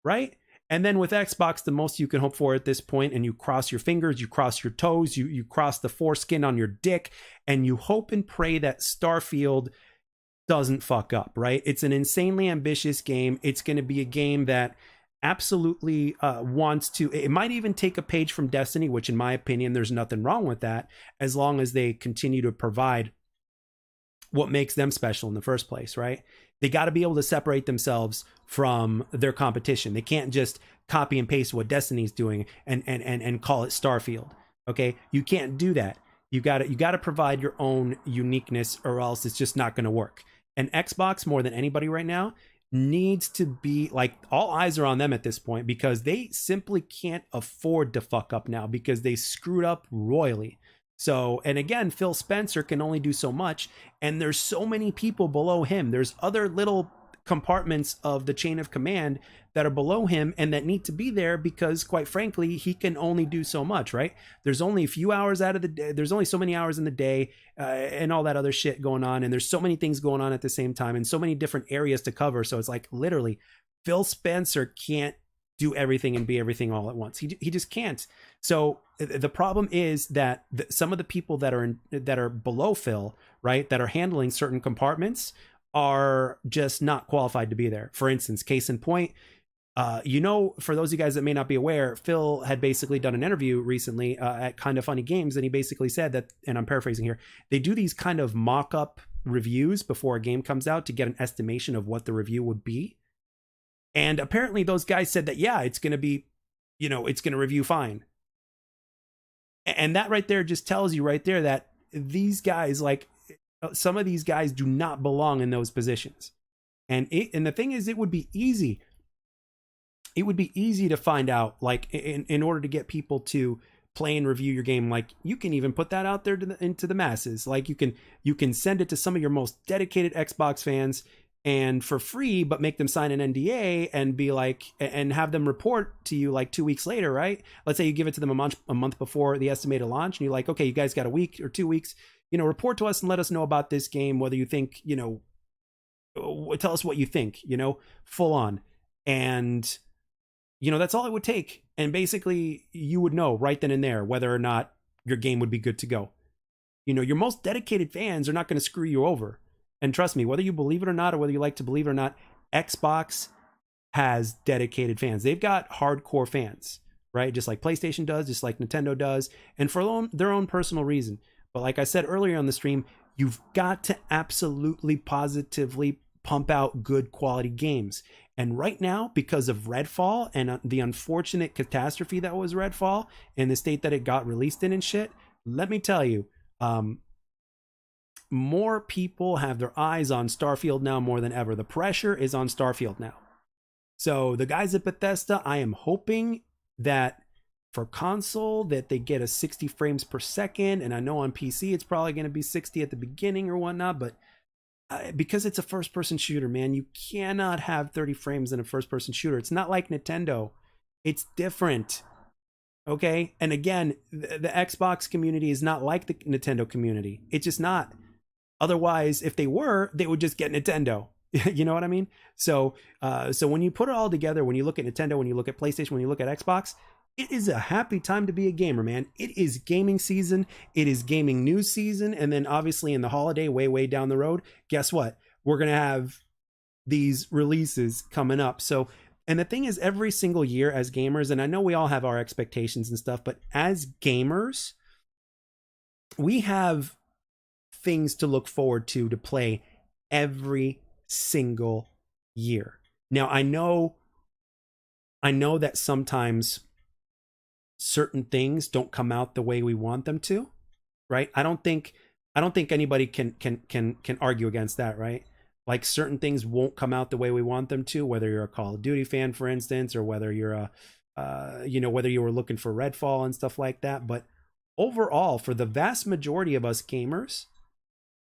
[SPEAKER 1] right? And then with Xbox, the most you can hope for at this point, and you cross your fingers, you cross your toes, you cross the foreskin on your dick, and you hope and pray that Starfield doesn't fuck up, right? It's an insanely ambitious game. It's going to be a game that absolutely wants to, it might even take a page from Destiny, which in my opinion, there's nothing wrong with that, as long as they continue to provide what makes them special in the first place, right? They got to be able to separate themselves from their competition. They can't just copy and paste what Destiny's doing and call it Starfield. Okay, you can't do that. You got to provide your own uniqueness, or else it's just not going to work. And Xbox, more than anybody right now, needs to be like, all eyes are on them at this point, because they simply can't afford to fuck up now, because they screwed up royally. So, and again, Phil Spencer can only do so much, and there's so many people below him. There's other little compartments of the chain of command that are below him and that need to be there, because quite frankly, he can only do so much, right? There's only a few hours out of the day. There's only so many hours in the day, and all that other shit going on. And there's so many things going on at the same time, and so many different areas to cover. So it's like, literally, Phil Spencer can't do everything and be everything all at once. He just can't. So the problem is that some of the people that are below Phil, right, that are handling certain compartments, are just not qualified to be there. For instance, case in point, for those of you guys that may not be aware, Phil had basically done an interview recently at Kind of Funny Games, and he basically said that, and I'm paraphrasing here, they do these kind of mock-up reviews before a game comes out to get an estimation of what the review would be. And apparently those guys said that, yeah, it's going to be, it's going to review fine. And that right there just tells you right there that these guys, like, some of these guys do not belong in those positions. And the thing is, it would be easy. It would be easy to find out, like, in order to get people to play and review your game. Like, you can even put that out there into the masses. Like, you can send it to some of your most dedicated Xbox fans, and for free, but make them sign an NDA and be like, and have them report to you like 2 weeks later, right? Let's say you give it to them a month before the estimated launch, and you're like, okay, you guys got a week or 2 weeks, report to us and let us know about this game, whether you think, Tell us what you think, full on. And, that's all it would take. And basically, you would know right then and there whether or not your game would be good to go. Your most dedicated fans are not going to screw you over. And trust me, whether you believe it or not, or whether you like to believe it or not, Xbox has dedicated fans. They've got hardcore fans, right? Just like PlayStation does, just like Nintendo does, and for their own personal reason. But like I said earlier on the stream, you've got to absolutely positively pump out good quality games. And right now, because of Redfall and the unfortunate catastrophe that was Redfall and the state that it got released in and shit, let me tell you, more people have their eyes on Starfield now more than ever. The pressure is on Starfield now. So the guys at Bethesda, I am hoping that for console that they get a 60 frames per second. And I know on PC it's probably going to be 60 at the beginning or whatnot, but because it's a first person shooter, man, you cannot have 30 frames in a first person shooter. It's not like Nintendo. It's different. Okay. And again, the Xbox community is not like the Nintendo community. It's just not. Otherwise, if they were, they would just get Nintendo. You know what I mean? So when you put it all together, when you look at Nintendo, when you look at PlayStation, when you look at Xbox, it is a happy time to be a gamer, man. It is gaming season. It is gaming news season. And then obviously in the holiday, way down the road, guess what? We're going to have these releases coming up. So, and the thing is, every single year as gamers, and I know we all have our expectations and stuff, but as gamers, we have things to look forward to play every single year. Now, I know that sometimes certain things don't come out the way we want them to, right? I don't think anybody can argue against that, right? Like certain things won't come out the way we want them to, whether you're a Call of Duty fan, for instance, or whether you're whether you were looking for Redfall and stuff like that. But overall, for the vast majority of us gamers,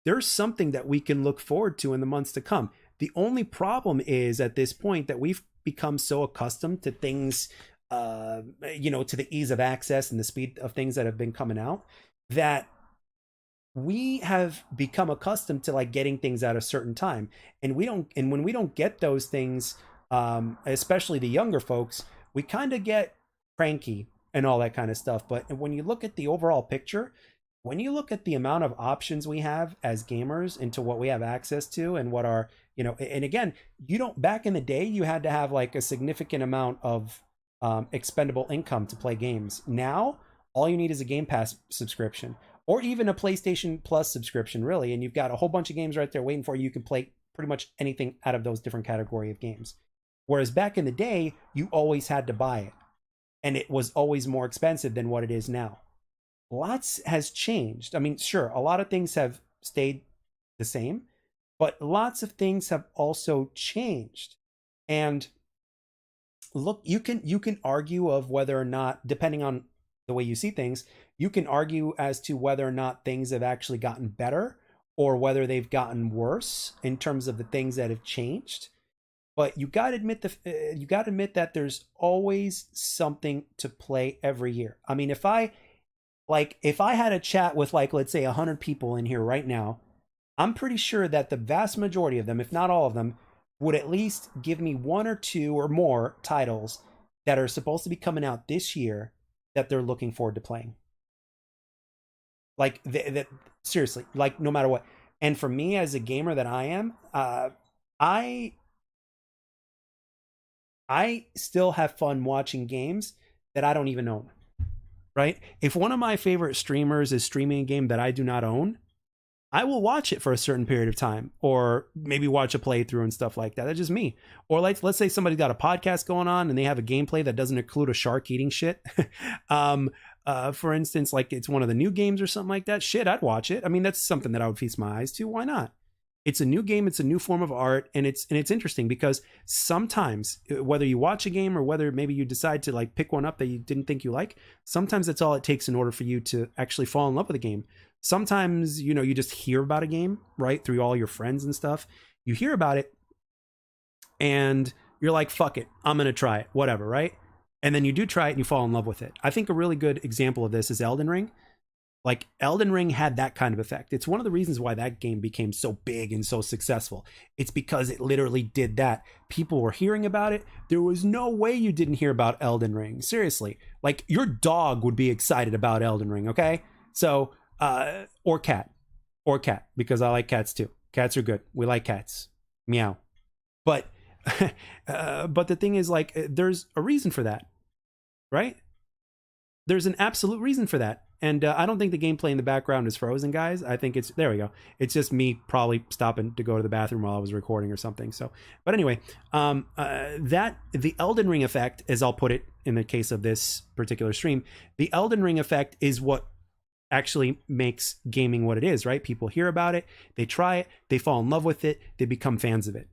[SPEAKER 1] there's something that we can look forward to in the months to come. The only problem is at this point that we've become so accustomed to things, to the ease of access and the speed of things that have been coming out, that we have become accustomed to like getting things at a certain time. And when we don't get those things, especially the younger folks, we kind of get cranky and all that kind of stuff. But when you look at the overall picture, when you look at the amount of options we have as gamers into what we have access to and what are, and again, back in the day, you had to have like a significant amount of expendable income to play games. Now, all you need is a Game Pass subscription or even a PlayStation Plus subscription, really. And you've got a whole bunch of games right there waiting for you. You can play pretty much anything out of those different category of games. Whereas back in the day, you always had to buy it. And it was always more expensive than what it is now. Lots has changed. I mean, sure, a lot of things have stayed the same, but lots of things have also changed. And look, you can argue of whether or not, depending on the way you see things, you can argue as to whether or not things have actually gotten better or whether they've gotten worse in terms of the things that have changed. But you got to admit that there's always something to play every year. I mean, if I had a chat with let's say 100 people in here right now, I'm pretty sure that the vast majority of them, if not all of them, would at least give me one or two or more titles that are supposed to be coming out this year that they're looking forward to playing. Like that, seriously, like no matter what. And for me as a gamer that I am, I still have fun watching games that I don't even own. Right? If one of my favorite streamers is streaming a game that I do not own, I will watch it for a certain period of time, or maybe watch a playthrough and stuff like that. That's just me. Or let's say somebody's got a podcast going on and they have a gameplay that doesn't include a shark eating shit. For instance, like it's one of the new games or something like that. Shit, I'd watch it. I mean, that's something that I would feast my eyes to. Why not? It's a new game. It's a new form of art. And it's interesting because sometimes whether you watch a game or whether maybe you decide to like pick one up that you didn't think you like, sometimes that's all it takes in order for you to actually fall in love with a game. Sometimes, you just hear about a game, right? Through all your friends and stuff. You hear about it and you're like, fuck it, I'm going to try it, whatever, right? And then you do try it and you fall in love with it. I think a really good example of this is Elden Ring. Like Elden Ring had that kind of effect. It's one of the reasons why that game became so big and so successful. It's because it literally did that. People were hearing about it. There was no way you didn't hear about Elden Ring. Seriously. Like your dog would be excited about Elden Ring, okay? So, or cat. Or cat, because I like cats too. Cats are good. We like cats. Meow. But but the thing is, like, there's a reason for that, right? There's an absolute reason for that. And I don't think the gameplay in the background is frozen, guys. I think it's, there we go. It's just me probably stopping to go to the bathroom while I was recording or something. So, but anyway, that the Elden Ring effect, as I'll put it in the case of this particular stream, the Elden Ring effect is what actually makes gaming what it is, right? People hear about it, they try it, they fall in love with it, they become fans of it.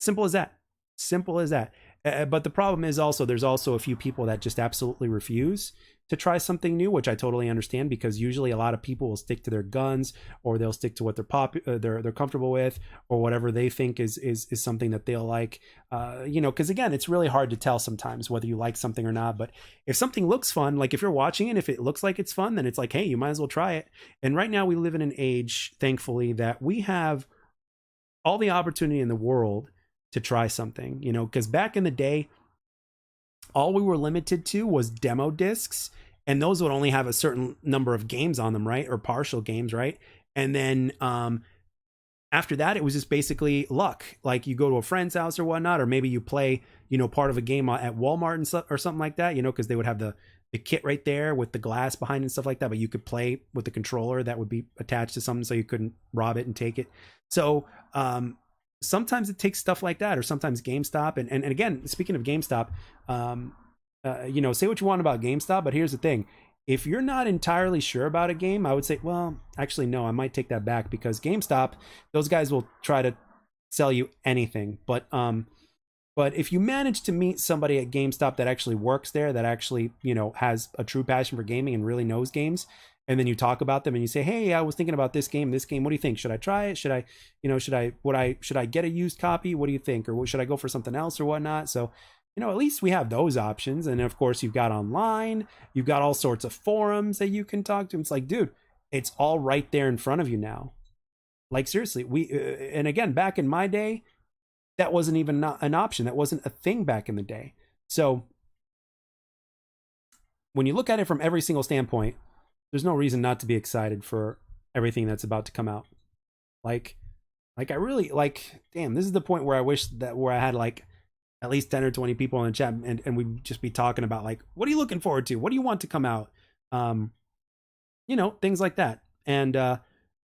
[SPEAKER 1] Simple as that. Simple as that. But the problem is also, there's also a few people that just absolutely refuse to try something new, which I totally understand, because usually a lot of people will stick to their guns, or they'll stick to what they're comfortable with, or whatever they think is something that they'll like. You know, because again, it's really hard to tell sometimes whether you like something or not. But if something looks fun, like if you're watching it, if it looks like it's fun, then it's like, hey, you might as well try it. And right now we live in an age, thankfully, that we have all the opportunity in the world to try something, you know, because back in the day, all we were limited to was demo discs, and those would only have a certain number of games on them, right? Or partial games, right? And then after that, it was just basically luck. Like you go to a friend's house or whatnot, or maybe you play, you know, part of a game at Walmart and stuff or something like that, you know, because they would have the kit right there with the glass behind and stuff like that, but you could play with the controller that would be attached to something, so you couldn't rob it and take it. So sometimes it takes stuff like that, or sometimes GameStop. And again, speaking of GameStop, you know, say what you want about GameStop, but here's the thing. If you're not entirely sure about a game, I would say, well, actually, no, I might take that back, because GameStop, those guys will try to sell you anything. But if you manage to meet somebody at GameStop that actually works there, that actually, you know, has a true passion for gaming and really knows games, and then you talk about them and you say, hey, I was thinking about this game, what do you think? Should I try it? Should I, you know, should I get a used copy? What do you think? Or should I go for something else or whatnot? So, you know, at least we have those options. And of course, you've got online, you've got all sorts of forums that you can talk to. It's like, dude, it's all right there in front of you now. Like, seriously, and again, back in my day, that wasn't even an option. That wasn't a thing back in the day. So when you look at it from every single standpoint, there's no reason not to be excited for everything that's about to come out. Like I really, like, damn, this is the point where I wish that where I had like at least 10 or 20 people in the chat, and we'd just be talking about like, what are you looking forward to? What do you want to come out? You know, things like that. And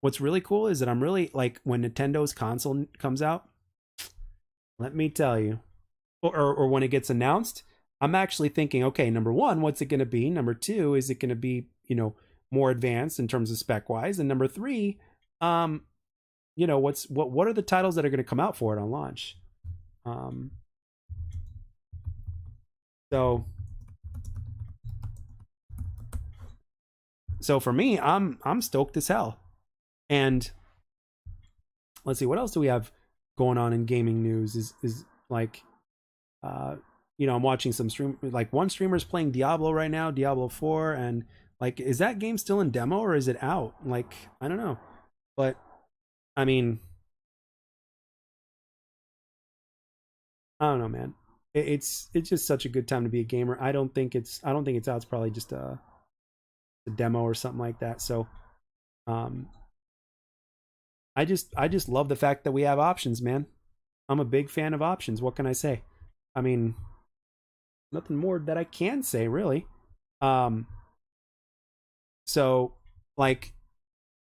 [SPEAKER 1] what's really cool is that I'm really like, when Nintendo's console comes out, let me tell you, or when it gets announced, I'm actually thinking, okay, number one, what's it going to be? Number two, is it going to be, you know, more advanced in terms of spec wise? And number three, you know, what are the titles that are going to come out for it on launch? So for me, I'm stoked as hell. And let's see, what else do we have going on in gaming news? Is like, you know, I'm watching some like one streamer's playing Diablo right now, Diablo 4, and like, is that game still in demo or is it out? Like, I don't know. But I mean, I don't know, man. It's just such a good time to be a gamer. I don't think it's out. It's probably just a demo or something like that. So um I just love the fact that we have options, man. I'm a big fan of options. What can I say? I mean, nothing more that I can say, really. Um so like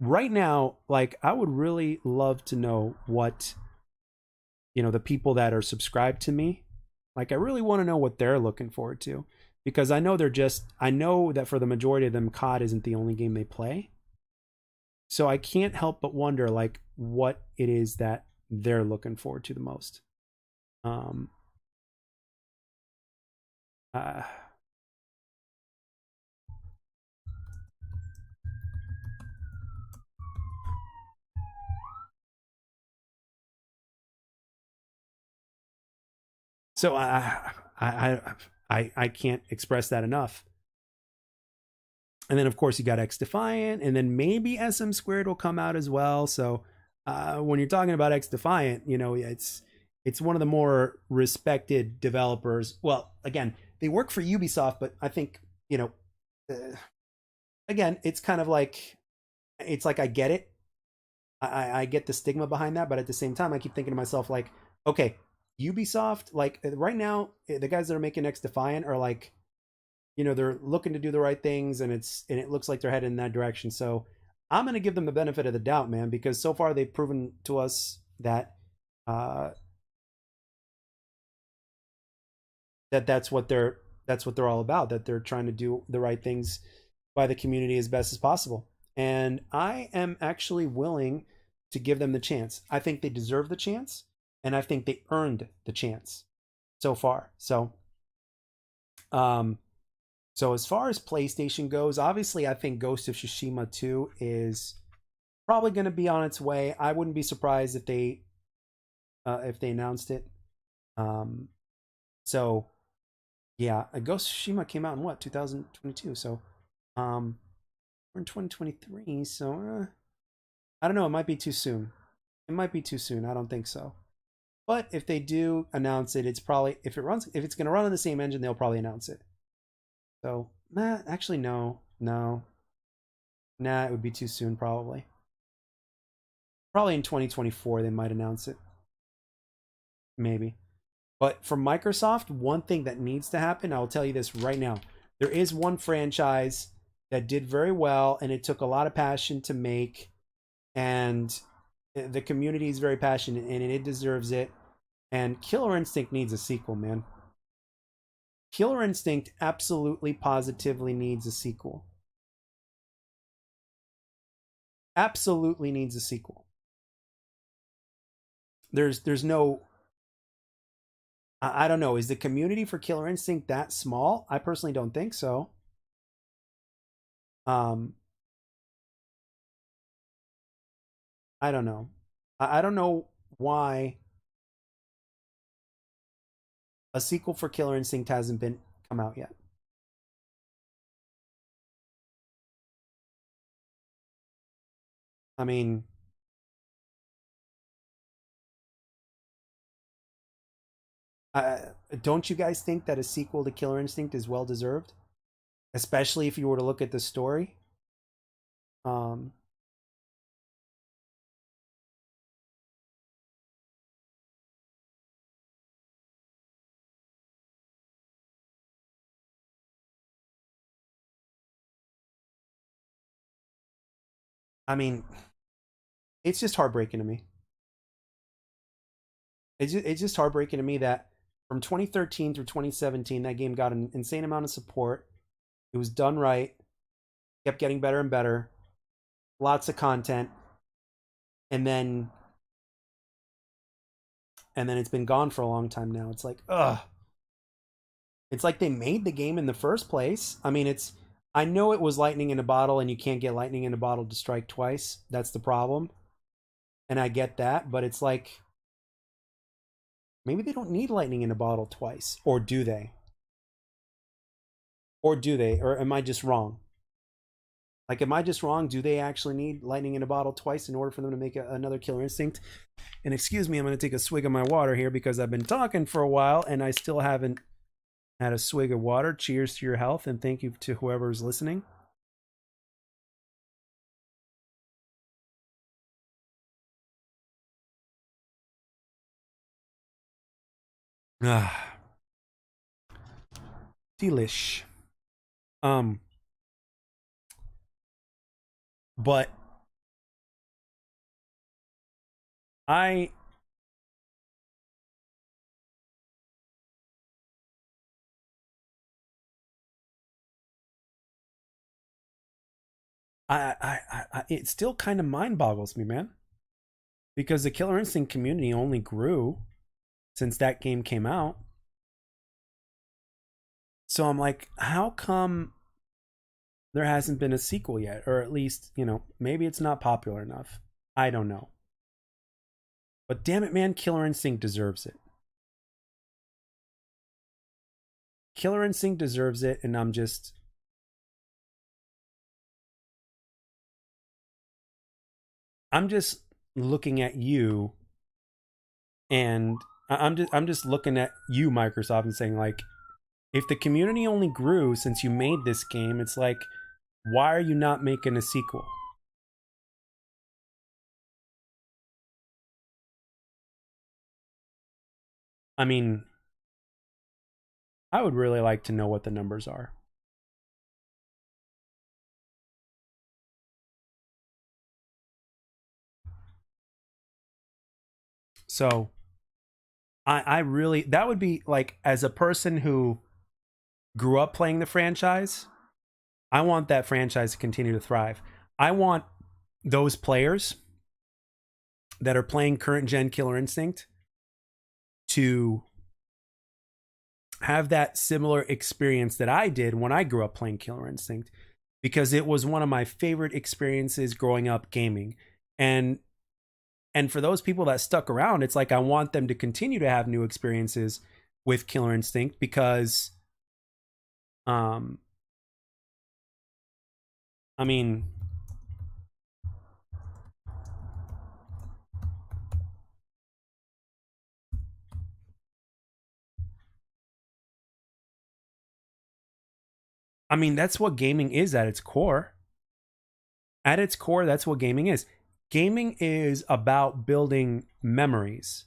[SPEAKER 1] right now, like I would really love to know what, you know, the people that are subscribed to me, like I really want to know what they're looking forward to, because I know I know that for the majority of them, COD isn't the only game they play. So I can't help but wonder like what it is that they're looking forward to the most. Um uh, so I can't express that enough. And then of course you got X Defiant, and then maybe SM Squared will come out as well. So when you're talking about X Defiant, you know, it's one of the more respected developers. Well, again, they work for Ubisoft, but I think, you know, uh, again, it's kind of like, it's like I get it. I get the stigma behind that, but at the same time, I keep thinking to myself, like, okay, Ubisoft, like right now, the guys that are making X Defiant are like, you know, they're looking to do the right things, and it looks like they're headed in that direction. So I'm going to give them the benefit of the doubt, man, because so far they've proven to us that uh, that's what they're all about. That they're trying to do the right things by the community as best as possible. And I am actually willing to give them the chance. I think they deserve the chance, and I think they earned the chance so far. Um, so as far as PlayStation goes, obviously I think Ghost of Tsushima 2 is probably going to be on its way. I wouldn't be surprised if they announced it. Um, so yeah, Ghost of Tsushima came out in what, 2022. So we're in 2023. So I don't know. It might be too soon. It might be too soon. I don't think so. But if they do announce it, it's probably, if it's going to run on the same engine, they'll probably announce it. So actually no, nah, it would be too soon probably. Probably in 2024 they might announce it, maybe. But for Microsoft, one thing that needs to happen, I'll tell you this right now. There is one franchise that did very well, and it took a lot of passion to make, and the community is very passionate, and it deserves it. And Killer Instinct needs a sequel, man. Killer Instinct absolutely positively needs a sequel. Absolutely needs a sequel. There's no, I don't know, is the community for Killer Instinct that small? I personally don't think so. Um I don't know. I don't know why a sequel for Killer Instinct hasn't been come out yet. I mean, don't you guys think that a sequel to Killer Instinct is well deserved? Especially if you were to look at the story. Um, I mean, it's just heartbreaking to me. It's just heartbreaking to me that from 2013 through 2017, that game got an insane amount of support. It was done right, kept getting better and better, lots of content, and then it's been gone for a long time now. It's like, ugh. It's like they made the game in the first place. I mean, I know it was lightning in a bottle, and you can't get lightning in a bottle to strike twice. That's the problem, and I get that. But it's like maybe they don't need lightning in a bottle twice, or do they? Or do they? Or am I just wrong? Like, am I just wrong? Do they actually need lightning in a bottle twice in order for them to make another Killer Instinct? And excuse me, I'm going to take a swig of my water here because I've been talking for a while and I still haven't had a swig of water. Cheers to your health, and thank you to whoever's listening. Ah, delish. Um, but I, it still kind of mind boggles me, man, because the Killer Instinct community only grew since that game came out. So I'm like, how come there hasn't been a sequel yet? Or at least, you know, maybe it's not popular enough. I don't know. But damn it, man, Killer Instinct deserves it. Killer Instinct deserves it, and I'm just looking at you, and I'm just looking at you, Microsoft, and saying like, if the community only grew since you made this game, it's like, why are you not making a sequel? I mean, I would really like to know what the numbers are. So I really, that would be like, as a person who grew up playing the franchise, I want that franchise to continue to thrive. I want those players that are playing current gen Killer Instinct to have that similar experience that I did when I grew up playing Killer Instinct, because it was one of my favorite experiences growing up gaming. And for those people that stuck around, it's like I want them to continue to have new experiences with Killer Instinct, because um I mean, that's what gaming is at its core. At its core, that's what gaming is. Gaming is about building memories.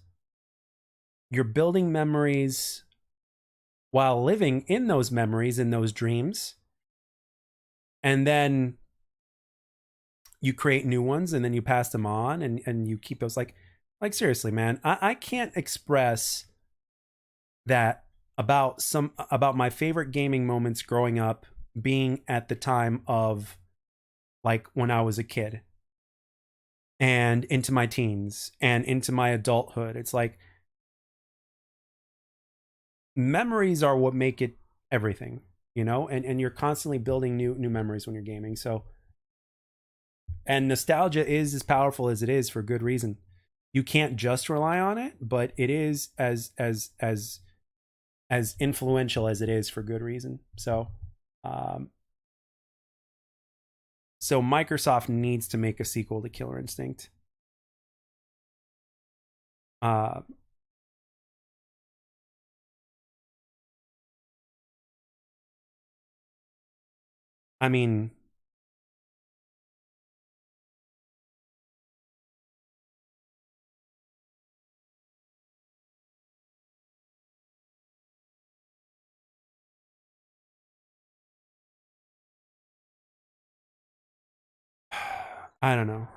[SPEAKER 1] You're building memories while living in those memories, in those dreams. And then you create new ones, and then you pass them on, and you keep those, like seriously, man. I can't express that about my favorite gaming moments growing up being at the time of like when I was a kid and into my teens and into my adulthood. It's like memories are what make it everything, and you're constantly building new memories when you're gaming. So, and nostalgia is as powerful as it is for good reason. You can't just rely on it, but it is as influential as it is for good reason. So, um, Microsoft needs to make a sequel to Killer Instinct. Uh, I mean, I don't know.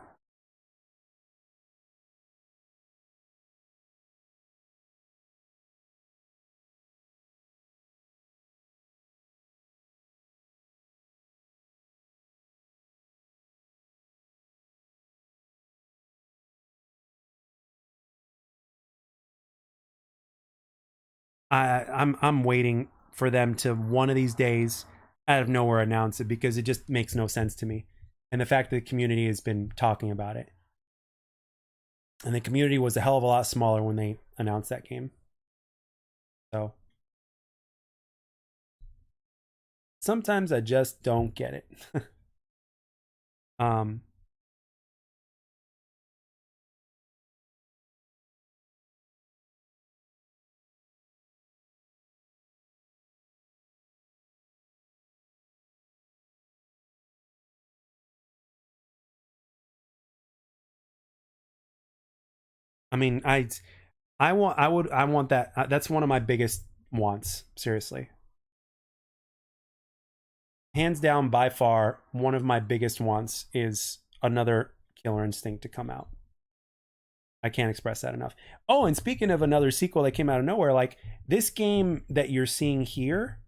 [SPEAKER 1] I'm waiting for them to one of these days out of nowhere announce it, because it just makes no sense to me. And the fact that the community has been talking about it, and the community was a hell of a lot smaller when they announced that game. So sometimes I just don't get it. um, I mean, I want that. That's one of my biggest wants. Seriously, hands down, by far, one of my biggest wants is another Killer Instinct to come out. I can't express that enough. Oh, and speaking of another sequel that came out of nowhere, like this game that you're seeing here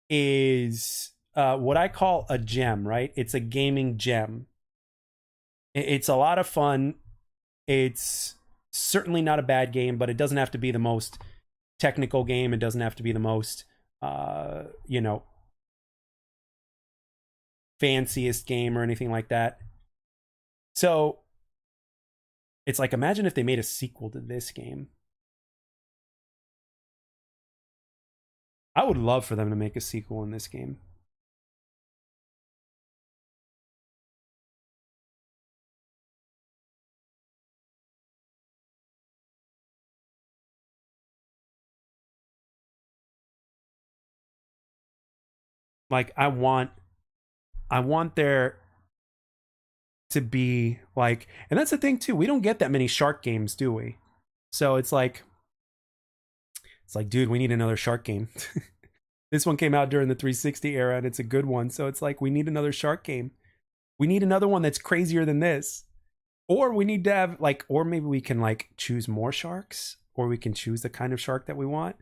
[SPEAKER 1] is what I call a gem, right? It's a gaming gem. It's a lot of fun. It's certainly not a bad game, but it doesn't have to be the most technical game. It doesn't have to be the most, you know, fanciest game or anything like that. So it's like, imagine if they made a sequel to this game. I would love for them to make a sequel in this game. Like I want there to be like, and that's the thing too. We don't get that many shark games, do we? So it's like, dude, we need another shark game. This one came out during the 360 era, and it's a good one. So it's like we need another shark game. We need another one that's crazier than this. Or we need to have like, or maybe we can like choose more sharks, or we can choose the kind of shark that we want,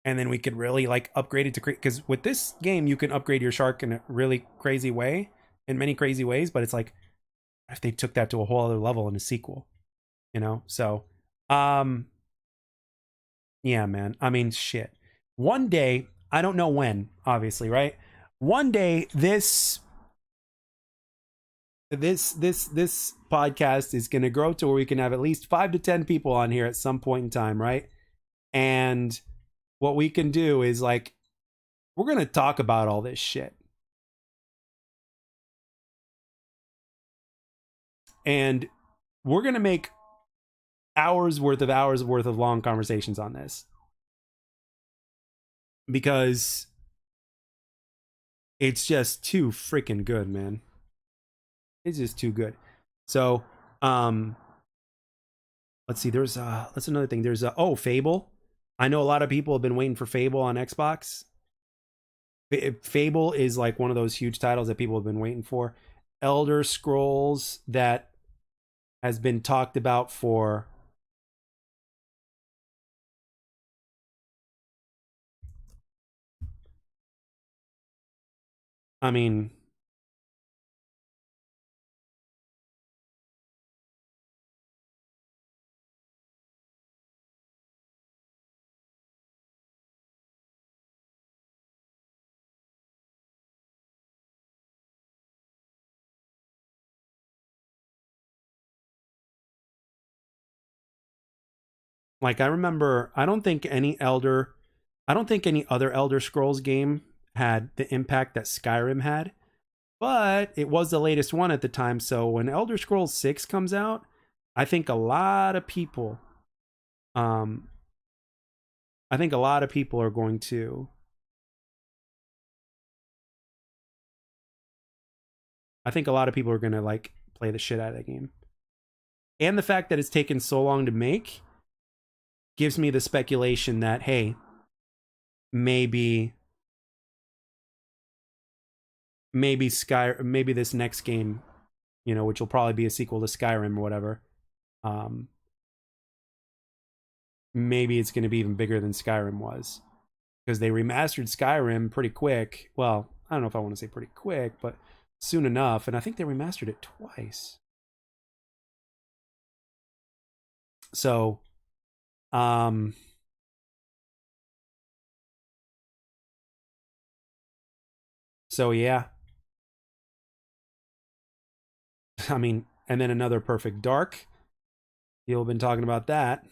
[SPEAKER 1] and then we could really like upgrade it to because with this game you can upgrade your shark in a really crazy way, in many crazy ways. But it's like if they took that to a whole other level in a sequel, you know? So, um, yeah, man. I mean, shit. One day, I don't know when, obviously, right? One day, this podcast is going to grow to where we can have at least 5 to 10 people on here at some point in time, right? And what we can do is like we're going to talk about all this shit. And we're going to make hours worth of long conversations on this because it's just too freaking good, man. It's just too good. So, um, let's see. That's another thing. There's Fable. I know a lot of people have been waiting for Fable on Xbox. Fable is like one of those huge titles that people have been waiting for. Elder Scrolls that has been talked about for I mean, like I remember I don't think any other Elder Scrolls game had the impact that Skyrim had, but it was the latest one at the time. So when Elder Scrolls 6 comes out, I think a lot of people um I think a lot of people are going to I think a lot of people are going to like play the shit out of that game. And the fact that it's taken so long to make gives me the speculation that hey, maybe maybe this next game, you know, which will probably be a sequel to Skyrim or whatever, um maybe it's going to be even bigger than Skyrim was because they remastered Skyrim pretty quick. Well, I don't know if I want to say pretty quick, but soon enough, and I think they remastered it twice. So, um so yeah. I mean, and then another Perfect Dark. People have been talking about that.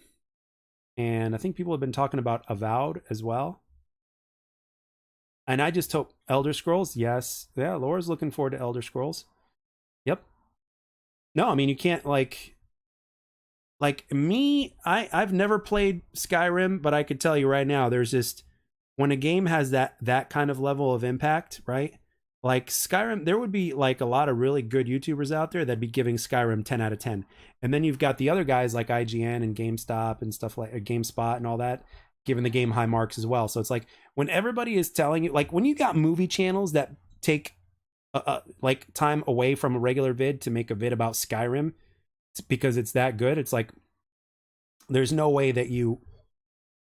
[SPEAKER 1] And I think people have been talking about Avowed as well. And I just hope Elder Scrolls, yes. Yeah, Laura's looking forward to Elder Scrolls. Yep. No, I mean you can't like me, I've never played Skyrim, but I could tell you right now, there's just when a game has that kind of level of impact, right? Like Skyrim, there would be like a lot of really good YouTubers out there that'd be giving Skyrim 10 out of 10. And then you've got the other guys like IGN and GameStop and stuff like GameSpot and all that giving the game high marks as well. So it's like when everybody is telling you, like when you got movie channels that take like time away from a regular vid to make a vid about Skyrim because it's that good. It's like there's no way that you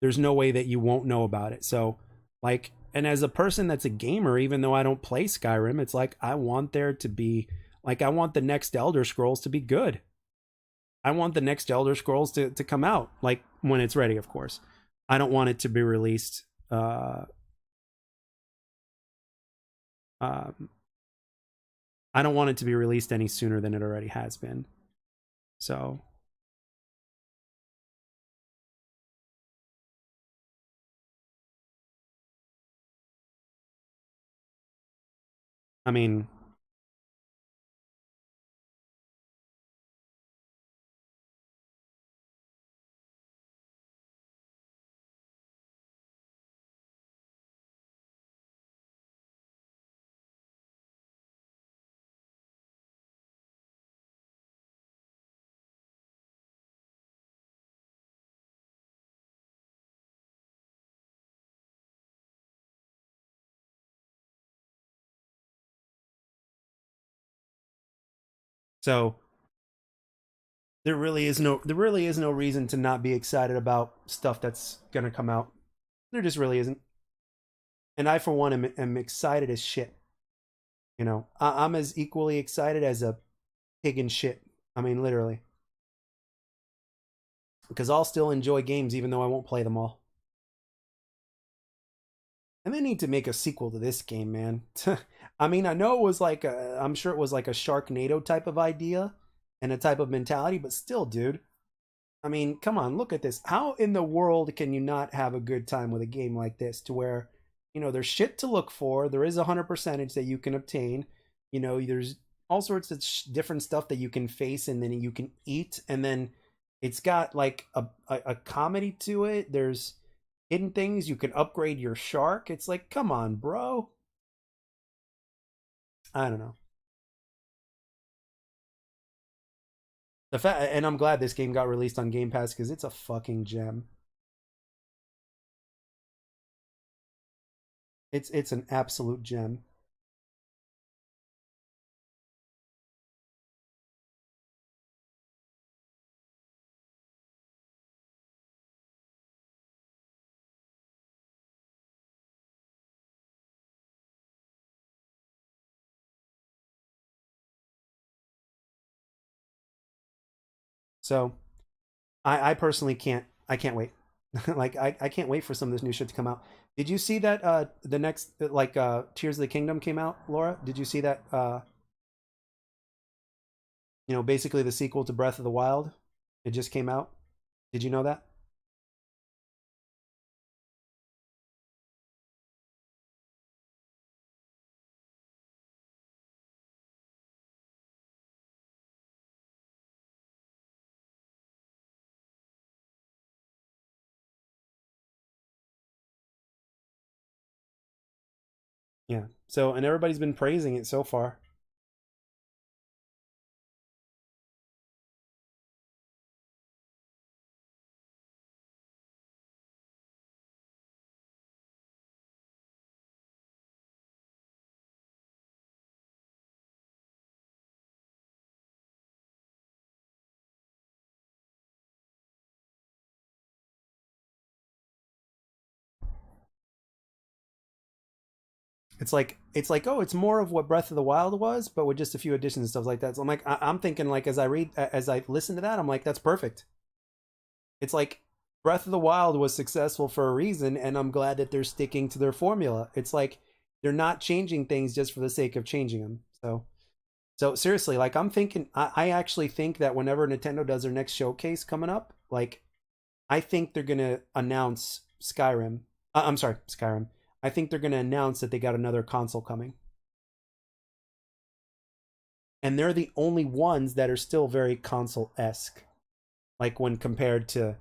[SPEAKER 1] there's no way that you won't know about it. So like, and as a person that's a gamer, even though I don't play Skyrim, it's like I want there to be like I want the next Elder Scrolls to be good. I want the next Elder Scrolls to come out like when it's ready, of course. I don't want it to be released um I don't want it to be released any sooner than it already has been. So, I mean, So there really is no reason to not be excited about stuff that's gonna come out. There just really isn't. And I, for one, am excited as shit. I'm as equally excited as a pig in shit. I mean, literally, because I'll still enjoy games even though I won't play them all. And they need to make a sequel to this game, man. I mean, I know it was like I'm sure it was like a Sharknado type of idea and a type of mentality, but still, dude. I mean, come on, look at this. How in the world can you not have a good time with a game like this to where, there's shit to look for. There is 100% that you can obtain. There's all sorts of different stuff that you can face and then you can eat. And then it's got like a comedy to it. There's hidden things. You can upgrade your shark. It's like, come on, bro. I don't know. And I'm glad this game got released on Game Pass because it's a fucking gem. It's an absolute gem. So I personally can't wait. Like I can't wait for some of this new shit to come out. Did you see that the next like Tears of the Kingdom came out, Laura? Did you see that basically the sequel to Breath of the Wild? It just came out. Did you know that? Yeah. So and everybody's been praising it so far. It's like oh, it's more of what Breath of the Wild was, but with just a few additions and stuff like that. So I'm like I'm thinking like as I listen to that, I'm like that's perfect. It's like Breath of the Wild was successful for a reason, and I'm glad that they're sticking to their formula. It's like they're not changing things just for the sake of changing them. So seriously, like I'm thinking, I actually think that whenever Nintendo does their next showcase coming up, like I think they're gonna announce Skyrim. I'm sorry, Skyrim. I think they're gonna announce that they got another console coming, and they're the only ones that are still very console esque. Like when compared to,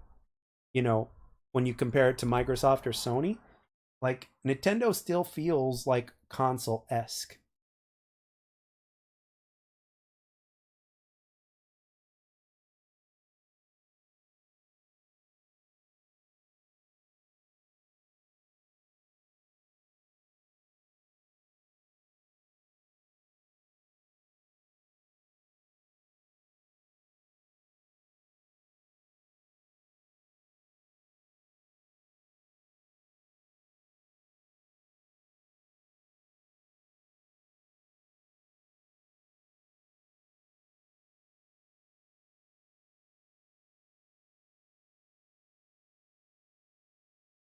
[SPEAKER 1] you know, when you compare it to Microsoft or Sony, like Nintendo still feels like console esque.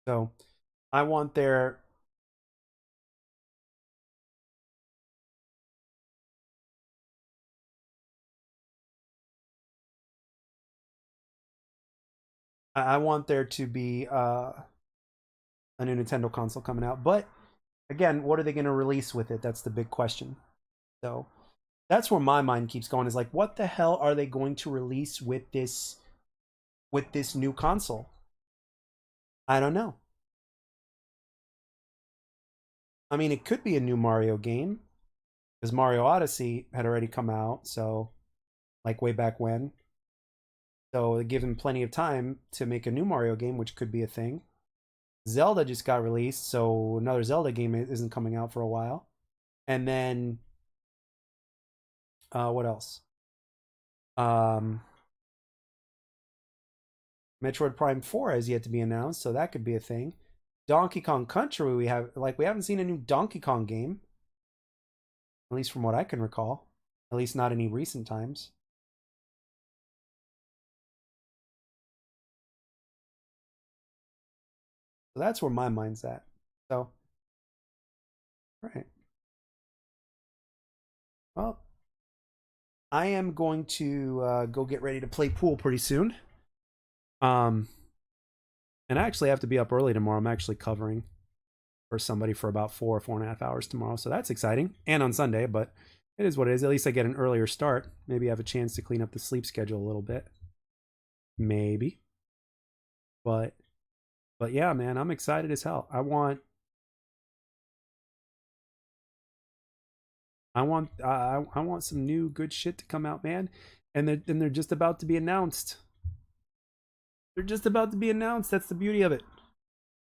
[SPEAKER 1] So I want their I want there to be a new Nintendo console coming out. But again, what are they going to release with it? That's the big question. So that's where my mind keeps going. Is like, what the hell are they going to release with this new console? I don't know. I mean, it could be a new Mario game because Mario Odyssey had already come out, so like way back when. So they give them plenty of time to make a new Mario game, which could be a thing. Zelda just got released, so another Zelda game isn't coming out for a while. And then what else? Um, Metroid Prime 4 has yet to be announced, so that could be a thing. Donkey Kong Country, we haven't seen a new Donkey Kong game, at least from what I can recall. At least not any recent times. So that's where my mind's at. So, right. Well, I am going to go get ready to play pool pretty soon. Um, and I actually have to be up early tomorrow. I'm actually covering for somebody for about 4.5 hours tomorrow. So that's exciting. And on Sunday, but it is what it is. At least I get an earlier start. Maybe I have a chance to clean up the sleep schedule a little bit. Maybe. But yeah, man, I'm excited as hell. I want some new good shit to come out, man. And they're just about to be announced. They're just about to be announced. That's the beauty of it.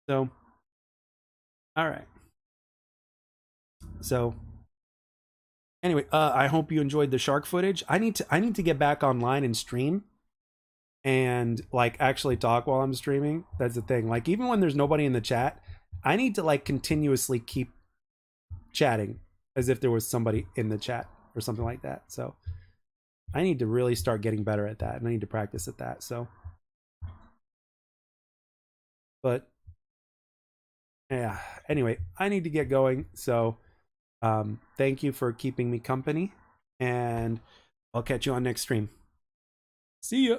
[SPEAKER 1] So, all right. So, anyway, I hope you enjoyed the shark footage. I need to get back online and stream and like actually talk while I'm streaming. That's the thing. Like even when there's nobody in the chat, I need to like continuously keep chatting as if there was somebody in the chat or something like that. So, I need to really start getting better at that and I need to practice at that. So, but yeah, anyway, I need to get going. So, thank you for keeping me company and I'll catch you on next stream. See ya.